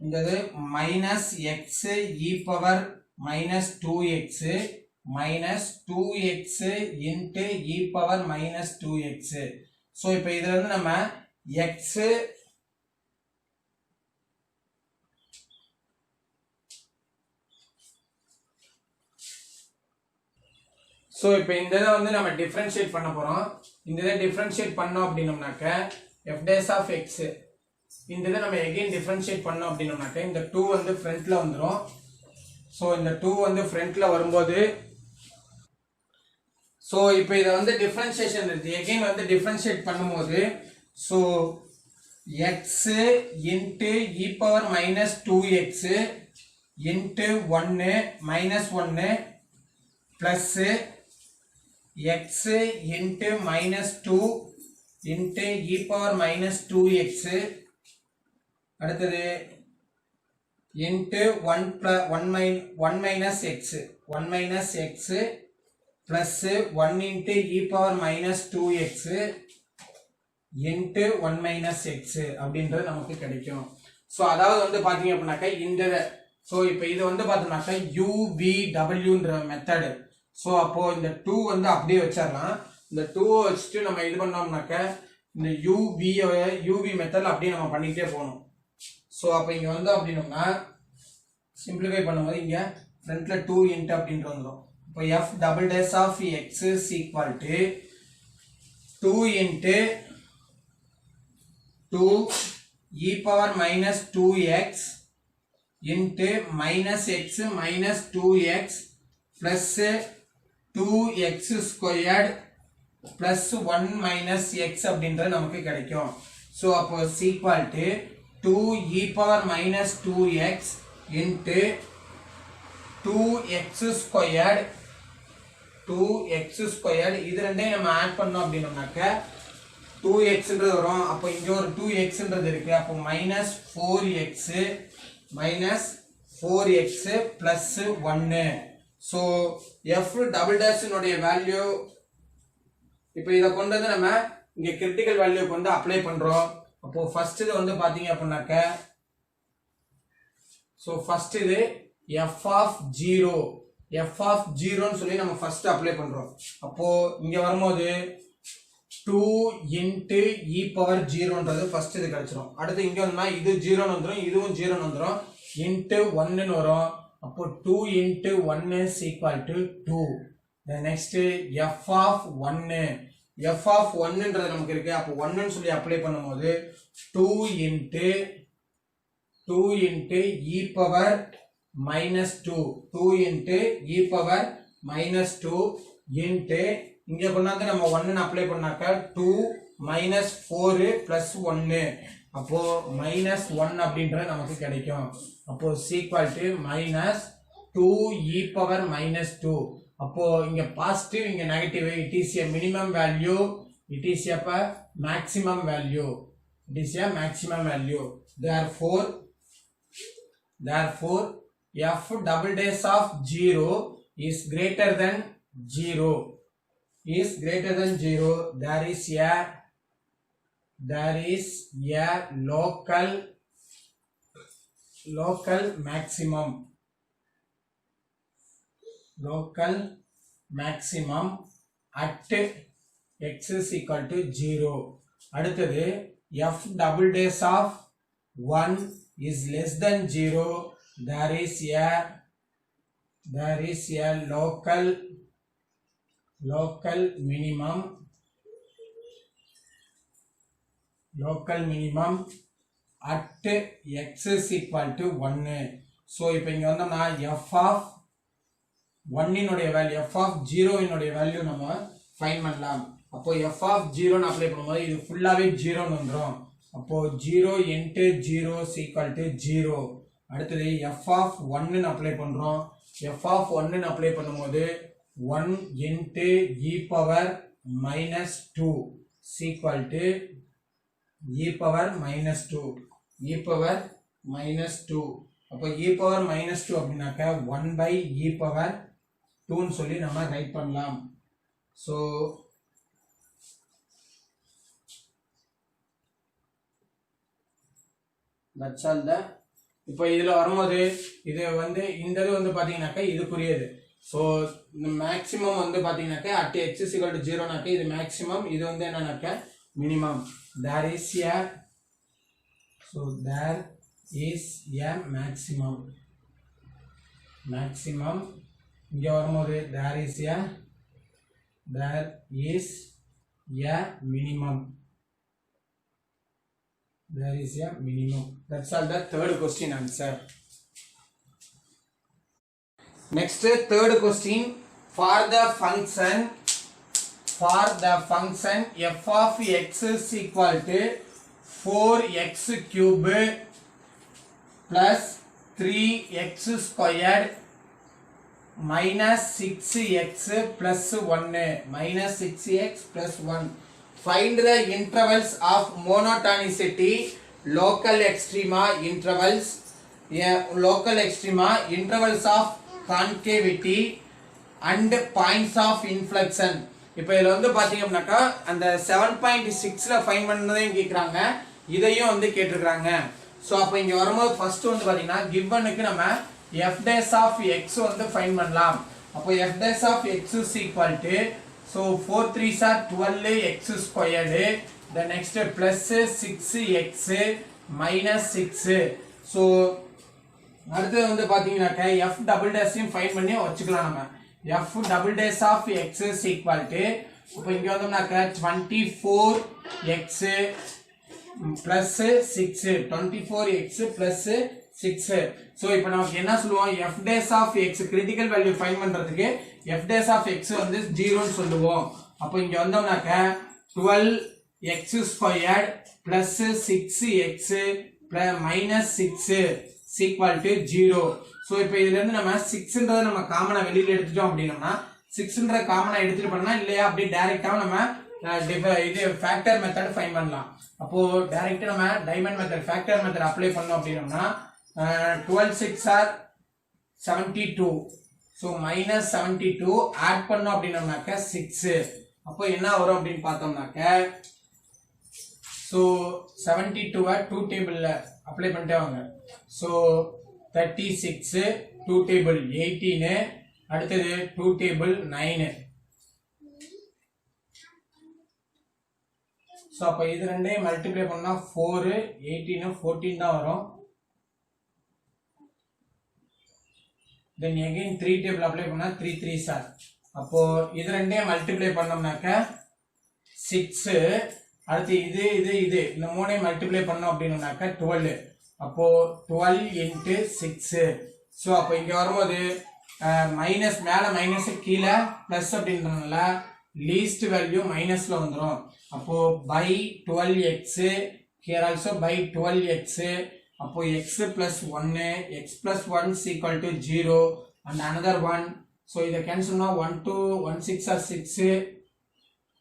Speaker 2: இங்கது minus x e power minus 2x minus 2x into e power minus 2x. so இப்ப இதுல இருந்து நம்ம x so இப்போ இந்த இத வந்து நம்ம டிஃபரன்ஷியேட் பண்ண போறோம். இந்த இத டிஃபரன்ஷியேட் பண்ணோம் அப்படினோம்னாக்க f dash of x இந்த இத நம்ம again டிஃபரன்ஷியேட் பண்ணோம் அப்படினோம்னாக்க இந்த 2 வந்து ஃப்ரண்ட்ல வந்துரும். so இந்த 2 வந்து ஃப்ரண்ட்ல வரும்போது so இப்போ இத வந்து டிஃபரன்ஷியேஷன் இருக்கு again வந்து டிஃபரன்ஷியேட் பண்ணும்போது so x into e power minus 2x into 1 minus 1 plus x into minus 2 into e power minus 2x அடுத்தது into 1 minus x 1 minus x plus 1 into e power minus 2x into 1 minus x அப்படின்றது நமக்கு கிடைக்கும். சோ அதாவது வந்து பாத்தீங்க அப்படினாக்க இந்த சோ இப்போ இது வந்து பார்த்தோம்னாக்க UVW ன்ற மெத்தட். சோ அப்போ இந்த 2 வந்து அப்படியே வச்சிரலாம். இந்த 2 வச்சிட்டு நம்ம இது பண்ணோம்னாக்க இந்த UV மெத்தட்ல அப்படியே நம்ம பண்ணிட்டே போணும். சோ அப்ப இங்க வந்து அப்படினோம்னா சிம்பிளிஃபை பண்ணும்போது இங்க ஃப்ரண்ட்ல 2 இன்ட் அப்படின்ற வந்துரும். இப்போ f double dash of x is equal to 2 into 2 e power minus 2x into minus x minus 2x plus 2x squared plus 1 minus x அப்படின்றது நமக்கு கிடைக்கும். so அப்போ equal to 2 e power minus 2x into 2x squared இது ரெண்டையும் நம்ம ஆட் பண்ணோம் அப்படினோம்னாக்க 2x ன்றது வரும். அப்போ இங்க ஒரு 2x ன்றது இருக்கு. அப்போ minus 4x plus 1. so f double dash னுடைய வேல்யூ இப்போ இத கொண்டு வந்து நம்ம இங்க கிரிட்டிக்கல் வேல்யூக்கு வந்து அப்ளை பண்றோம். அப்போ ஃபர்ஸ்ட் இது வந்து பாத்தீங்க அப்படினாக்க so ஃபர்ஸ்ட் இது f of 0 ன்னு சொல்லி நம்ம ஃபர்ஸ்ட் அப்ளை பண்றோம். அப்போ இங்க வரும்போது 2 into e power 0 ன்றது ஃபர்ஸ்ட் இது கிடைச்சிரும். அடுத்து இங்க வந்தா இது 0 ன்னு வந்துரும், இதுவும் 0 ன்னு வந்துரும், into 1 ன்னு வரும். அப்போ 2 into 1 is equal to 2. the next f of 1 ன்றது நமக்கு இருக்கு. அப்போ 1 ன்னு சொல்லி அப்ளை பண்ணும்போது 2 into e power minus 2 into e power minus 2 into இங்க கொண்டாந்து நம்ம 1 ன்னு அப்ளை பண்ணாக்க 2 minus 4 plus 1. அப்போ minus 1 அப்படின்றது நமக்கு கிடைக்கும். அப்போ equal to minus 2 e power minus 2. அப்போ இங்க பாசிட்டிவ் இங்க negative. it is a minimum value it is a maximum value. It is a maximum value. Therefore f double dash of 0 is greater than 0. Is greater than 0. There is a local maximum. Local maximum at x is equal to 0. அடுத்தது f double dash of 1 is less than 0. There is a local minimum at x is equal to 1. so இப்போ இங்க வந்தோம்னா f of 1 இனுடைய வேல்யூ f of 0 இனுடைய வேல்யூ நம்ம ஃபைண்ட் பண்ணலாம். அப்போ f of 0 ன்னு அப்ளை பண்ணும்போது இது ஃபுல்லாவே 0 ன்னு வந்துரும். அப்போ 0 into 0 is equal to 0. அடுத்து f of 1 ன்னு அப்ளை பண்றோம். f of 1 ன்னு அப்ளை பண்ணும்போது 1 into e power minus 2 is equal to e power minus 2. e power minus 2. அப்போ e power minus 2 அப்படினாக்க 1 by e power 2 ன்னு சொல்லி நம்ம ரைட் பண்ணலாம். so that's all the இப்போ இதுல வரும்போது இது வந்து இந்த இது வந்து பாத்தீங்கன்னாக்க இதுக்குரியது. so இந்த மேக்ஸிமம் வந்து பாத்தீங்கன்னாக்க at x is equal to 0 நாக்க இது மேக்ஸிமம், இது வந்து என்னன்னாக்க minimum. there is a maximum இங்க வரும்போது there is a minimum. That's all the third question answer. Next third question, for the function f of x is equal to 4x cube plus 3x squared minus 6x plus 1. minus 6x plus 1. Find the intervals of monotonicity, local extrema, intervals of concavity and points of inflection. இப்போ இதுல வந்து பாத்தீங்கன்னாக்க அந்த 7.6ல ஃபைண்ட் பண்ணதையும் கேக்குறாங்க, இதையும் வந்து கேட்டிருக்காங்க. சோ அப்ப இங்க வரும்போது ஃபர்ஸ்ட் வந்து பாத்தீங்கன்னா givenக்கு நம்ம f dash of x வந்து ஃபைண்ட் பண்ணலாம். அப்போ f dash of x is equal to so 4 3s are 12x squared, the next plus 6x minus 6. so அடுத்து வந்து பாத்தீங்கன்னாக்க f double dash யும் ஃபைண்ட் பண்ணி வச்சுக்கலாம். நம்ம f double dash of x is equal to இப்போ இங்க வந்தோம்னாக்க 24x plus 6 24x plus 6. so இப்போ நமக்கு என்ன சொல்லுவோம், f dash of x critical value find பண்றதுக்கு f dash of x வந்து 0 ன்னு சொல்லுவோம். அப்போ இங்க வந்தோம்னாக்க 12x squared plus 6x plus minus 6 is equal to 0. so இப்போ இதுல இருந்து நம்ம 6ன்றத நம்ம காமனா வெளியில எடுத்துட்டோம் அப்படினா 6ன்ற காமனா எடுத்துட்டு பண்ணா இல்லையா அப்படியே டைரக்ட்டா நம்ம இது ஃபேக்டர் மெத்தட் ஃபைண்ட் பண்ணலாம். அப்போ டைரக்ட்டா நம்ம diamond method factor method apply பண்ணோம் அப்படினா 12 6 are 72. so minus 72 ஆட் பண்ணோம் அப்படினாக்க 6. அப்போ என்ன வரும் அப்படினு பார்த்தோம்னாக்க so 72 2 டேபிள்ல அப்ளை பண்ணிட்டே வாங்க. so 36 2 டேபிள் 18, அடுத்தது 2 டேபிள் 9. so அப்ப இது ரெண்டையும் மல்டிப்ளை பண்ணா 4 18 14 தான் வரும். then again 3 டேபிள் அப்ளை பண்ணா 3 3s are. அப்போ இது ரெண்டையும் மல்டிப்ளை பண்ணோம்னாக்க 6, அடுத்து இது இந்த மூணையும் மல்டிப்ளை பண்ணோம் அப்படினாக்க 12. அப்போ 12 into 6. சோ அப்ப இங்க வரும்போது மைனஸ் மேல மைனஸ் கீழே பிளஸ் அப்படின்றனால லீஸ்ட் வேல்யூ மைனஸ்ல வந்துரும். அப்போ by 12x here also by 12x. அப்போ x plus 1 x plus 1 is equal to 0 and another one. so இத கேன்சல் பண்ணா 1 2 1 6 are 6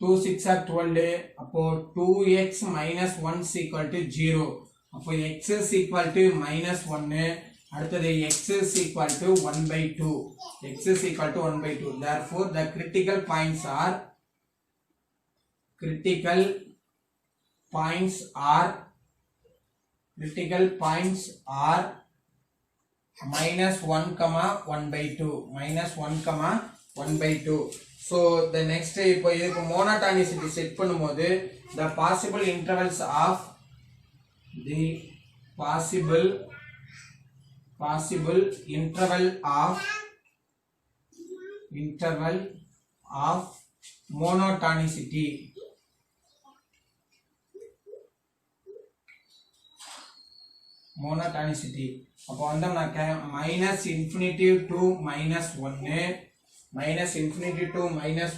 Speaker 2: 2 6 are 12 அப்போ 2x minus 1 is equal to 0 அப்போ x is equal to minus 1 அடுத்தது x is equal to 1 by 2 x is equal to 1 by 2 therefore the critical points are minus 1 comma 1 by 2 minus 1 comma 1 by 2 so the next இப்போ இதுக்கு monotonicity செட் பண்ணும்போது the possible intervals of the possible interval of monotonicity அப்போ வந்தோம்னாக்க minus infinity to minus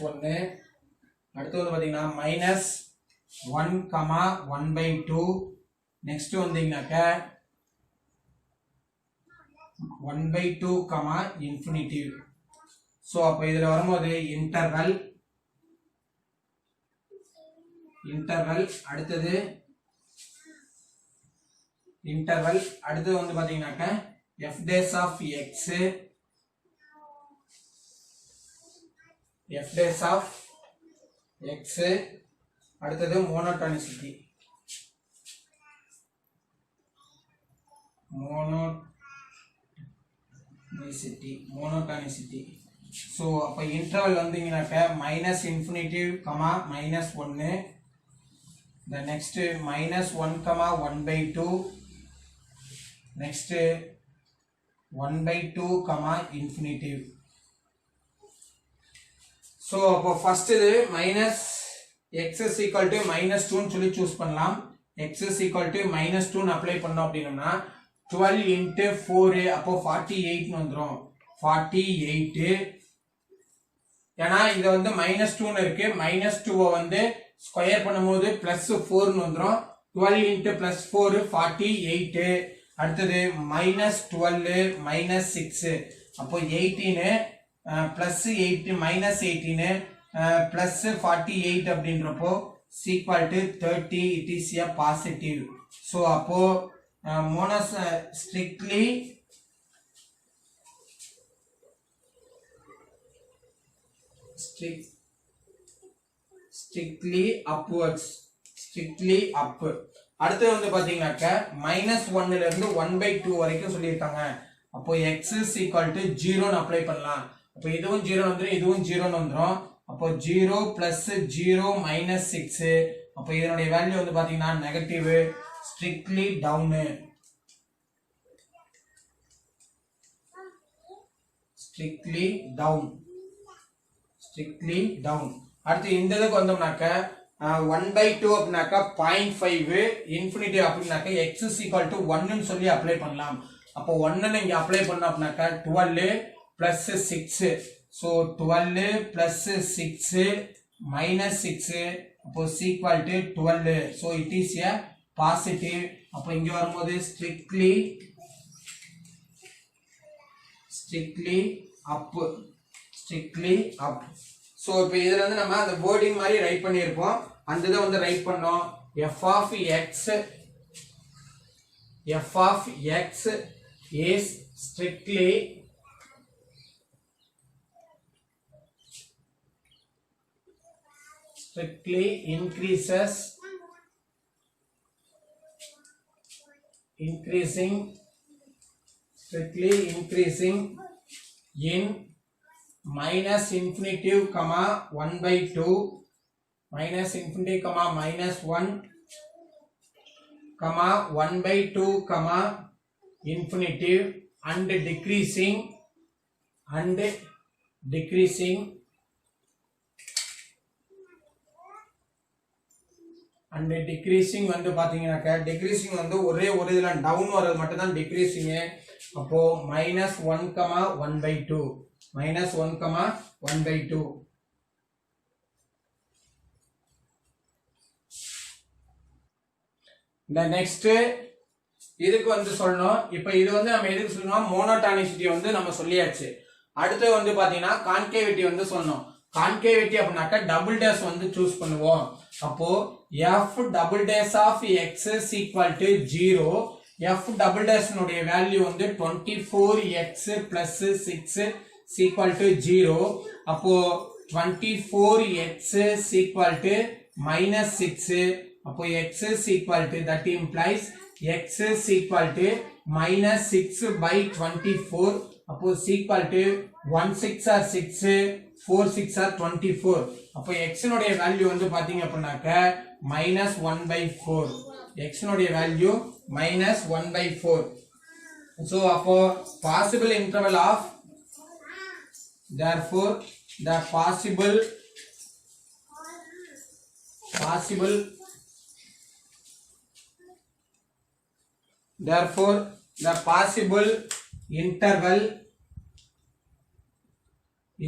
Speaker 2: 1 அடுத்து வந்து பாத்தீங்கன்னா minus 1 comma 1 by 2 next வந்தீங்கன்னாக்க 1 by 2 comma infinity so அப்போ இதுல வரும்போது interval அடுத்தது வந்து பாத்தீங்கன்னாக்க f dash of x அடுத்தது monotonicity so அப்ப interval வந்தீங்கன்னாக்க minus infinity comma minus 1 the next minus 1 comma 1 by 2 next 1 by 2 comma infinity so அப்போ first இது minus x is equal to minus 2 ன்னு சொல்லி choose பண்ணலாம் x is equal to minus 2 ன்னு அப்ளை பண்ணோம் அப்படின்னா 12 into 4 அப்போ 48 ன்னு வந்துரும் 48 ஏனா இது வந்து minus 2 ன்னு இருக்கு minus 2 வந்து ஸ்கொயர் பண்ணும்போது plus 4 ன்னு வந்துரும் 12 into plus 4 48 அடுத்தது minus 12 minus 6 அப்போ 18 plus 8 minus 18 plus 48 அப்படின்றப்போ equal to 30 it is a positive so அப்போ strictly upwards strictly up அடுத்து வந்து பாத்தீங்கன்னாக்க minus 1 ல இருந்து 1 by 2 வரைக்கும் சொல்லியிருக்காங்க அப்போ x is equal to 0 ன்னு அப்ளை பண்ணலாம் அப்போ இதுவும் 0 வந்துரும் இதுவும் 0 ன்னு வந்துரும் அப்போ 0 plus 0 minus 6 அப்போ இதனுடைய வேல்யூ வந்து பாத்தீங்கன்னா நெகட்டிவ் strictly down அடுத்து இந்த இதுக்கு வந்தோம்னாக்க 1 by 2 அப்படினாக்க 0.5 infinity அப்படினாக்க x is equal to 1 ன்னு சொல்லி அப்ளை பண்ணலாம் அப்போ 1 ன்னு இங்க அப்ளை பண்ணோம் அப்படினாக்க 12 plus 6 so 12 plus 6 minus 6 அப்போ equal to 12 so it is a positive அப்போ இங்க வரும்போது strictly up so இப்போ இதுல வந்து நம்ம அந்த வேர்டிங் மாதிரி ரைட் பண்ணியிருப்போம் அந்த இதை வந்து ரைட் பண்ணோம் f of x is strictly increasing in minus infinity comma 1 by 2 minus infinity comma minus 1 comma 1 by 2 comma infinity and decreasing வந்து பாத்தீங்கன்னாக்க decreasing வந்து ஒரே ஒரு இதுல down வரது மட்டும் தான் decreasing அப்போ minus 1 comma 1 by 2 minus 1 comma 1 by 2 the next இதுக்கு வந்து சொல்லணும் இப்போ இது வந்து நம்ம எதுக்கு சொல்லணும் மோனோடானிசிட்டி வந்து நம்ம சொல்லியாச்சு அடுத்து வந்து பாத்தீங்கன்னா கான்கேவிட்டி வந்து சொல்லணும் கான்கேவிட்டி அப்படினாக்க டபுள் டேஷ் வந்து சூஸ் பண்ணுவோம். அப்போ f double dash of x is equal to 0. f double dash உடைய வேல்யூ வந்து 24x plus 6 is equal to 0. அப்போ 24x is equal to minus 6. அப்போ x is equal to, that implies x is equal to minus 6 by 24. அப்போ is equal to 1 6 are 6, 4 6 are 24. அப்போ x உடைய வேல்யூ வந்து பாத்தீங்க அப்படினாக்க minus 1 by 4. x உடைய வேல்யூ minus 1 by 4. So அப்போ possible interval of, therefore the possible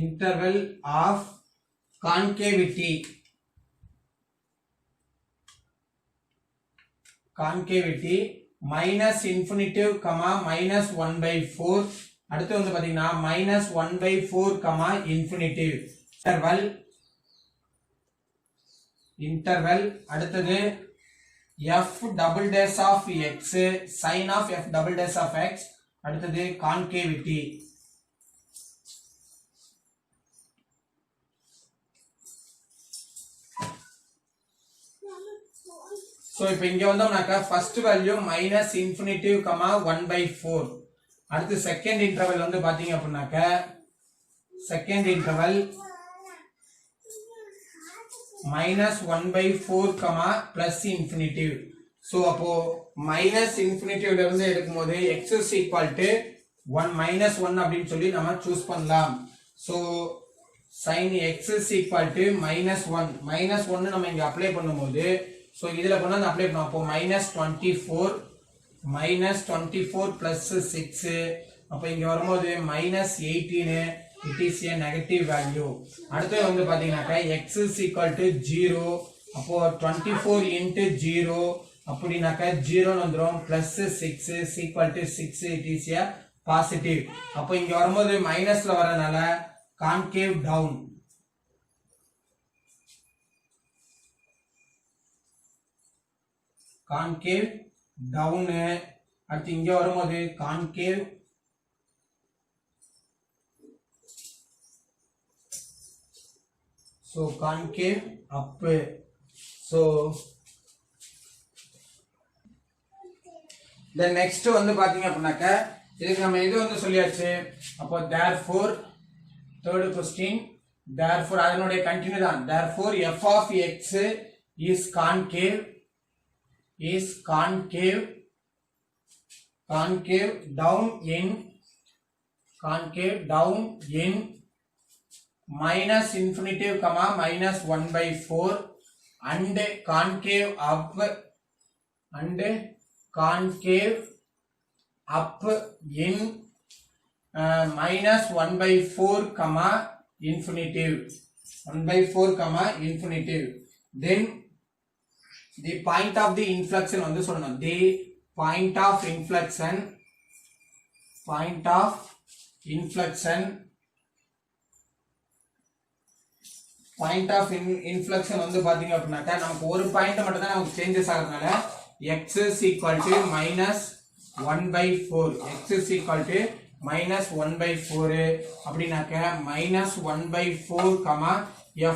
Speaker 2: interval of concavity minus infinitive comma minus 1 by 4. அடுத்து வந்து பாத்தீங்கன்னா minus 1 by 4 comma infinitive interval அடுத்தது f double dash of x sin of f double dash of x அடுத்தது concavity. So இப்போ இங்க வந்தோம்னாக்க first value minus infinitive comma 1 by 4. அடுத்து second interval வந்து பாத்தீங்க அப்படினாக்க second interval minus 1 by 4 comma plus infinitive. So அப்போ minus infinitive ல இருந்து எடுக்கும்போது x is equal to 1 minus 1 அப்படினு சொல்லி நாம சூஸ் பண்ணலாம். So sin x is equal to minus 1 நம்ம இங்க அப்ளை பண்ணும்போது so இதுல கொண்டு வந்து அப்ளை பண்ணோம். அப்போ minus 24 plus 6. அப்போ இங்க வரும்போது minus 18. It is a negative value. அடுத்து வந்து பாத்தீங்கன்னாக்க x is equal to 0. அப்போ 24 into 0 அப்படினாக்க 0 வந்துரும் plus 6 is equal to 6. It is a positive. அப்போ இங்க வரும்போது மைனஸ்ல வரனால concave down. concave down. அடுத்து இங்க வரும்போது concave so concave up. So the next வந்து பாத்தீங்க அப்படினாக்க இதுக்கு நம்ம இது வந்து சொல்லியாச்சு. அப்போ therefore third question, therefore அதனுடைய கண்டினியூ தான். therefore f of x is concave down in minus infinitive comma minus 1 by 4 and concave up in minus 1 by 4 comma infinitive. Then the point of the inflection வந்து சொல்லணும். the point of inflection வந்து பாத்தீங்க அப்படினாக்க நமக்கு ஒரு பாயிண்ட் மட்டும் தான் நமக்கு சேஞ்சஸ் ஆகிறதுனால x is equal to minus 1 by 4. x is equal to minus 1 by 4 அப்படினாக்க minus 1 by 4 comma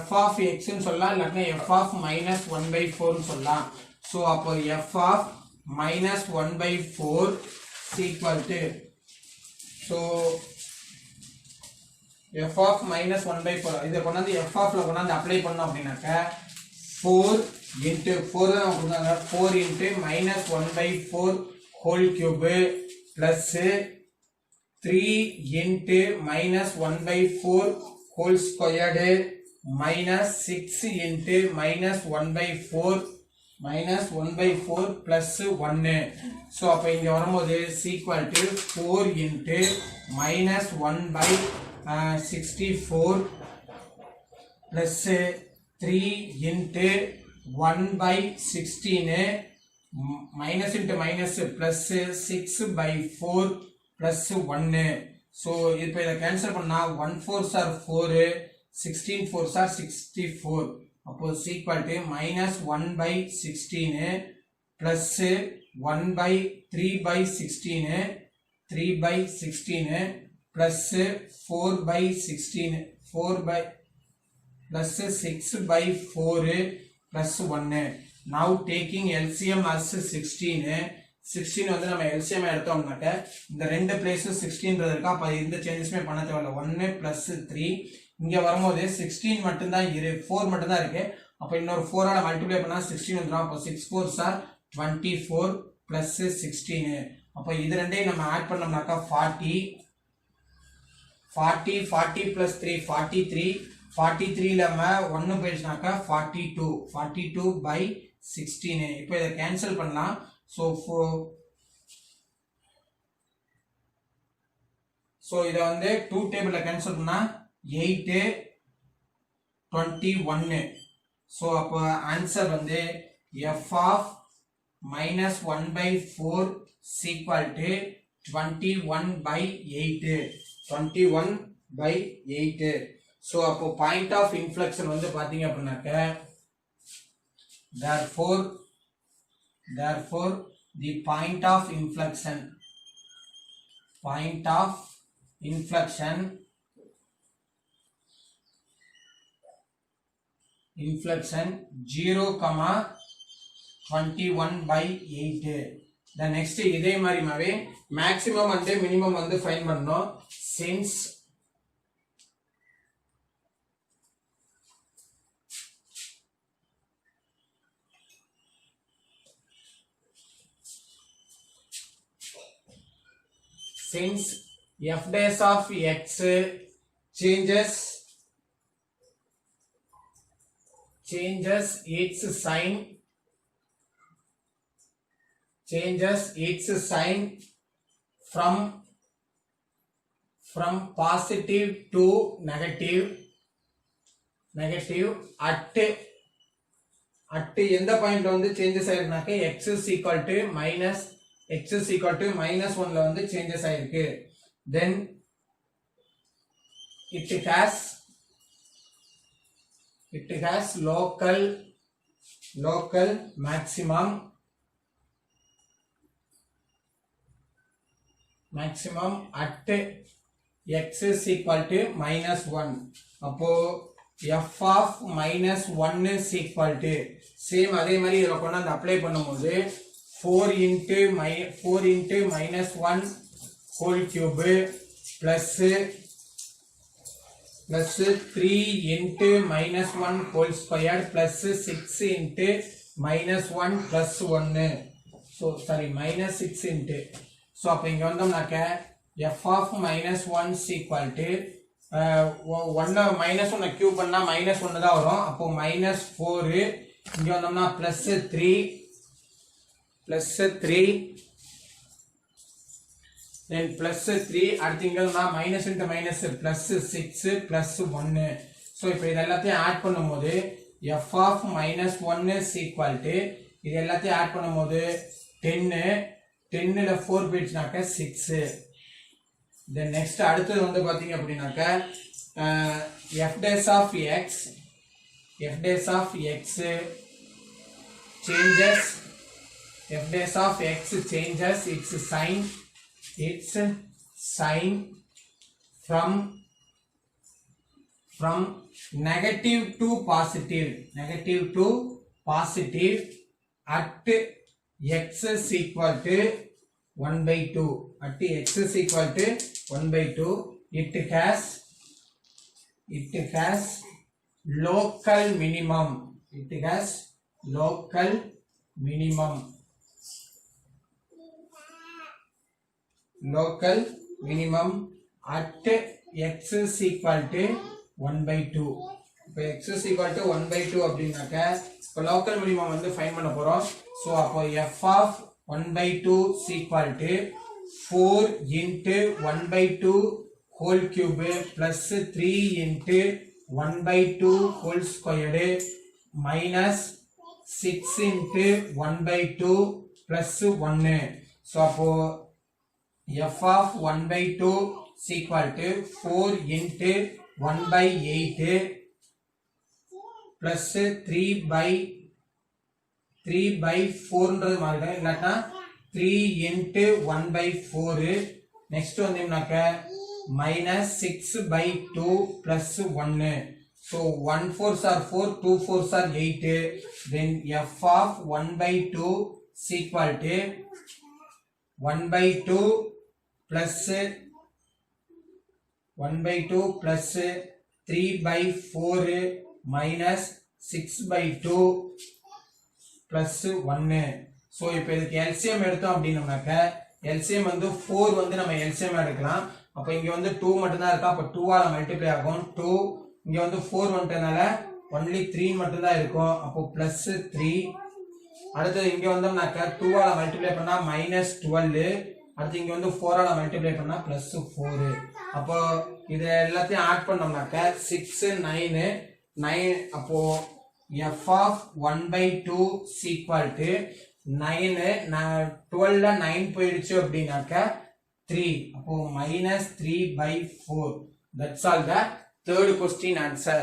Speaker 2: f of x ன்னு சொல்லலாம், இல்லனா f of minus 1 by 4 ன்னு சொல்லலாம். so அப்போ f of minus 1 by 4 is equal to, so f of minus 1 by 4 இதை கொண்டாந்து f of ல கொண்டாந்து அப்ளை பண்ணோம் அப்படினாக்க 4 into 4 தான் கொடுத்தாங்க. 4 into minus 1 by 4 whole cube plus 3 into minus 1 by 4 whole squared minus 6 into minus 1 by 4 plus 1. so அப்ப இங்க வரும்போது is equal to 4 into minus 1 by 64 plus 3 into 1 by 16 minus into minus plus 6 by 4 plus 1. so இப்போ இத கேன்சல் பண்ணா 1 4s are 4, 16 4s are 64. அப்போ equal to minus 1 by 16 plus 1 by 3 by 16 3 by 16 plus 4 by 16 4 by plus 6 by 4 plus 1. Now taking LCM as 16 16 வந்து நம்ம LCM எடுத்தோம்னாக்க இந்த ரெண்டு பிளேஸஸ் 16 இருக்கா அப்ப இந்த சேஞ்சஸ்மே பண்ண தேவையில்ல 1 plus 3 இங்க வரும்போது 16 மட்டும் தான் 4 மட்டும் தான் இருக்கு அப்ப இன்னொரு 4 ஆல மல்டிப்ளை பண்ணா 16 வந்துரும் அப்ப 6 4s are 24 plus 16 அப்ப இது ரெண்டையும் நம்ம ஆட் பண்ணோம்னாக்க 40 plus 3 43 43 ல நம்ம 1 போயிடுச்சுனாக்க 42 by 16 இப்போ இத கேன்சல் பண்ணலாம் so இத வந்து 2 டேபிள்ல கேன்சல் பண்ணா 8 21 so அப்ப ஆன்சர் வந்து f of minus 1 by 4 is equal to 21 by 8 21 by 8 so அப்போ point of inflection வந்து பாத்தீங்க அப்படினாக்க therefore the point of inflection 0, 21 by 8 the next இதே மாதிரிமாவே maximum and minimum வந்து find பண்ணனும் since f dash of x changes its sign from positive to negative at எந்த பாயிண்ட்ல வந்து changes ஆயிருக்குனாக்க x is equal to minus 1 ல வந்து சேஞ்சஸ் ஆயிருக்கு then it has local maximum at x is equal to minus 1 அப்போ f of minus 1 is equal to same அதே மாதிரி இத கொண்டு வந்து அப்ளை பண்ணும்போது 4 into minus 1 whole cube plus 3 into minus 1 whole square plus 6 into minus 1 plus 1 so sorry minus 6 into so அப்ப இங்க வந்தோம்னாக்க f of minus 1 is equal to 1 minus 1 cube பண்ணா minus 1 தான் வரும் அப்போ minus 4 இங்க வந்தோம்னா plus 3 then plus 3 அடுத்து இங்க வந்தா minus into minus plus 6 plus 1 so இப்போ இத எல்லாத்தையும் ஆட் பண்ணும்போது f of minus 1 is equal to இது எல்லாத்தையும் ஆட் பண்ணும்போது 10 ல 4 போயிடுச்சுனாக்க 6 then next அடுத்து வந்து பாத்தீங்க அப்படினாக்க f dash of x changes its sign from negative to positive at x is equal to 1 by 2 at x is equal to 1 by 2 it has local minimum at x is equal to 1 by 2 இப்போ x is equal to 1 by 2 அப்படினாக்க இப்போ local minimum வந்து ஃபைண்ட் பண்ண போறோம் சோ அப்போ f of 1 by 2 is equal to 4 into 1 by 2 whole cube plus 3 into 1 by 2 whole squared minus 6 into 1 by 2 plus 1 so அப்போ f of 1 by 2 is equal to 4 into 1 by 8 plus 3 by 4ன்றது மாறிடும் இல்லனா 3 into 1 by 4 next வந்தீங்கனாக்க minus 6 by 2 plus 1 so 1 4s are 4 2 4s are 8 then f of 1 by 2 is equal to 1 by 2 plus 1 by 2 plus 3 by 4 minus 6 by 2 plus 1 so இப்போ இதுக்கு LCM எடுத்தோம் அப்படினோம்னாக்க LCM வந்து 4 வந்து நம்ம LCM எடுக்கலாம் அப்ப இங்க வந்து 2 மட்டும் தான் இருக்கா அப்ப 2 ஆல மல்டிப்ளை ஆகும் 2 இங்க வந்து 4 வந்துட்டனால only 3 மட்டும் தான் இருக்கும் அப்போ plus 3 அடுத்து இங்க வந்தோம்னாக்க 2 ஆல மல்டிப்ளை பண்ணா -12 அடுத்து இங்க வந்து 4 ஆல மல்டிப்ளை பண்ணா +4 அப்போ இத எல்லாத்தையும் ஆட் பண்ணோம்னாக்க 6 9 அப்போ f of 1 by 2 is equal to 9 12 ல 9 போயிடுச்சு அப்படினாக்க 3 அப்போ -3 by 4 that's all the third question answer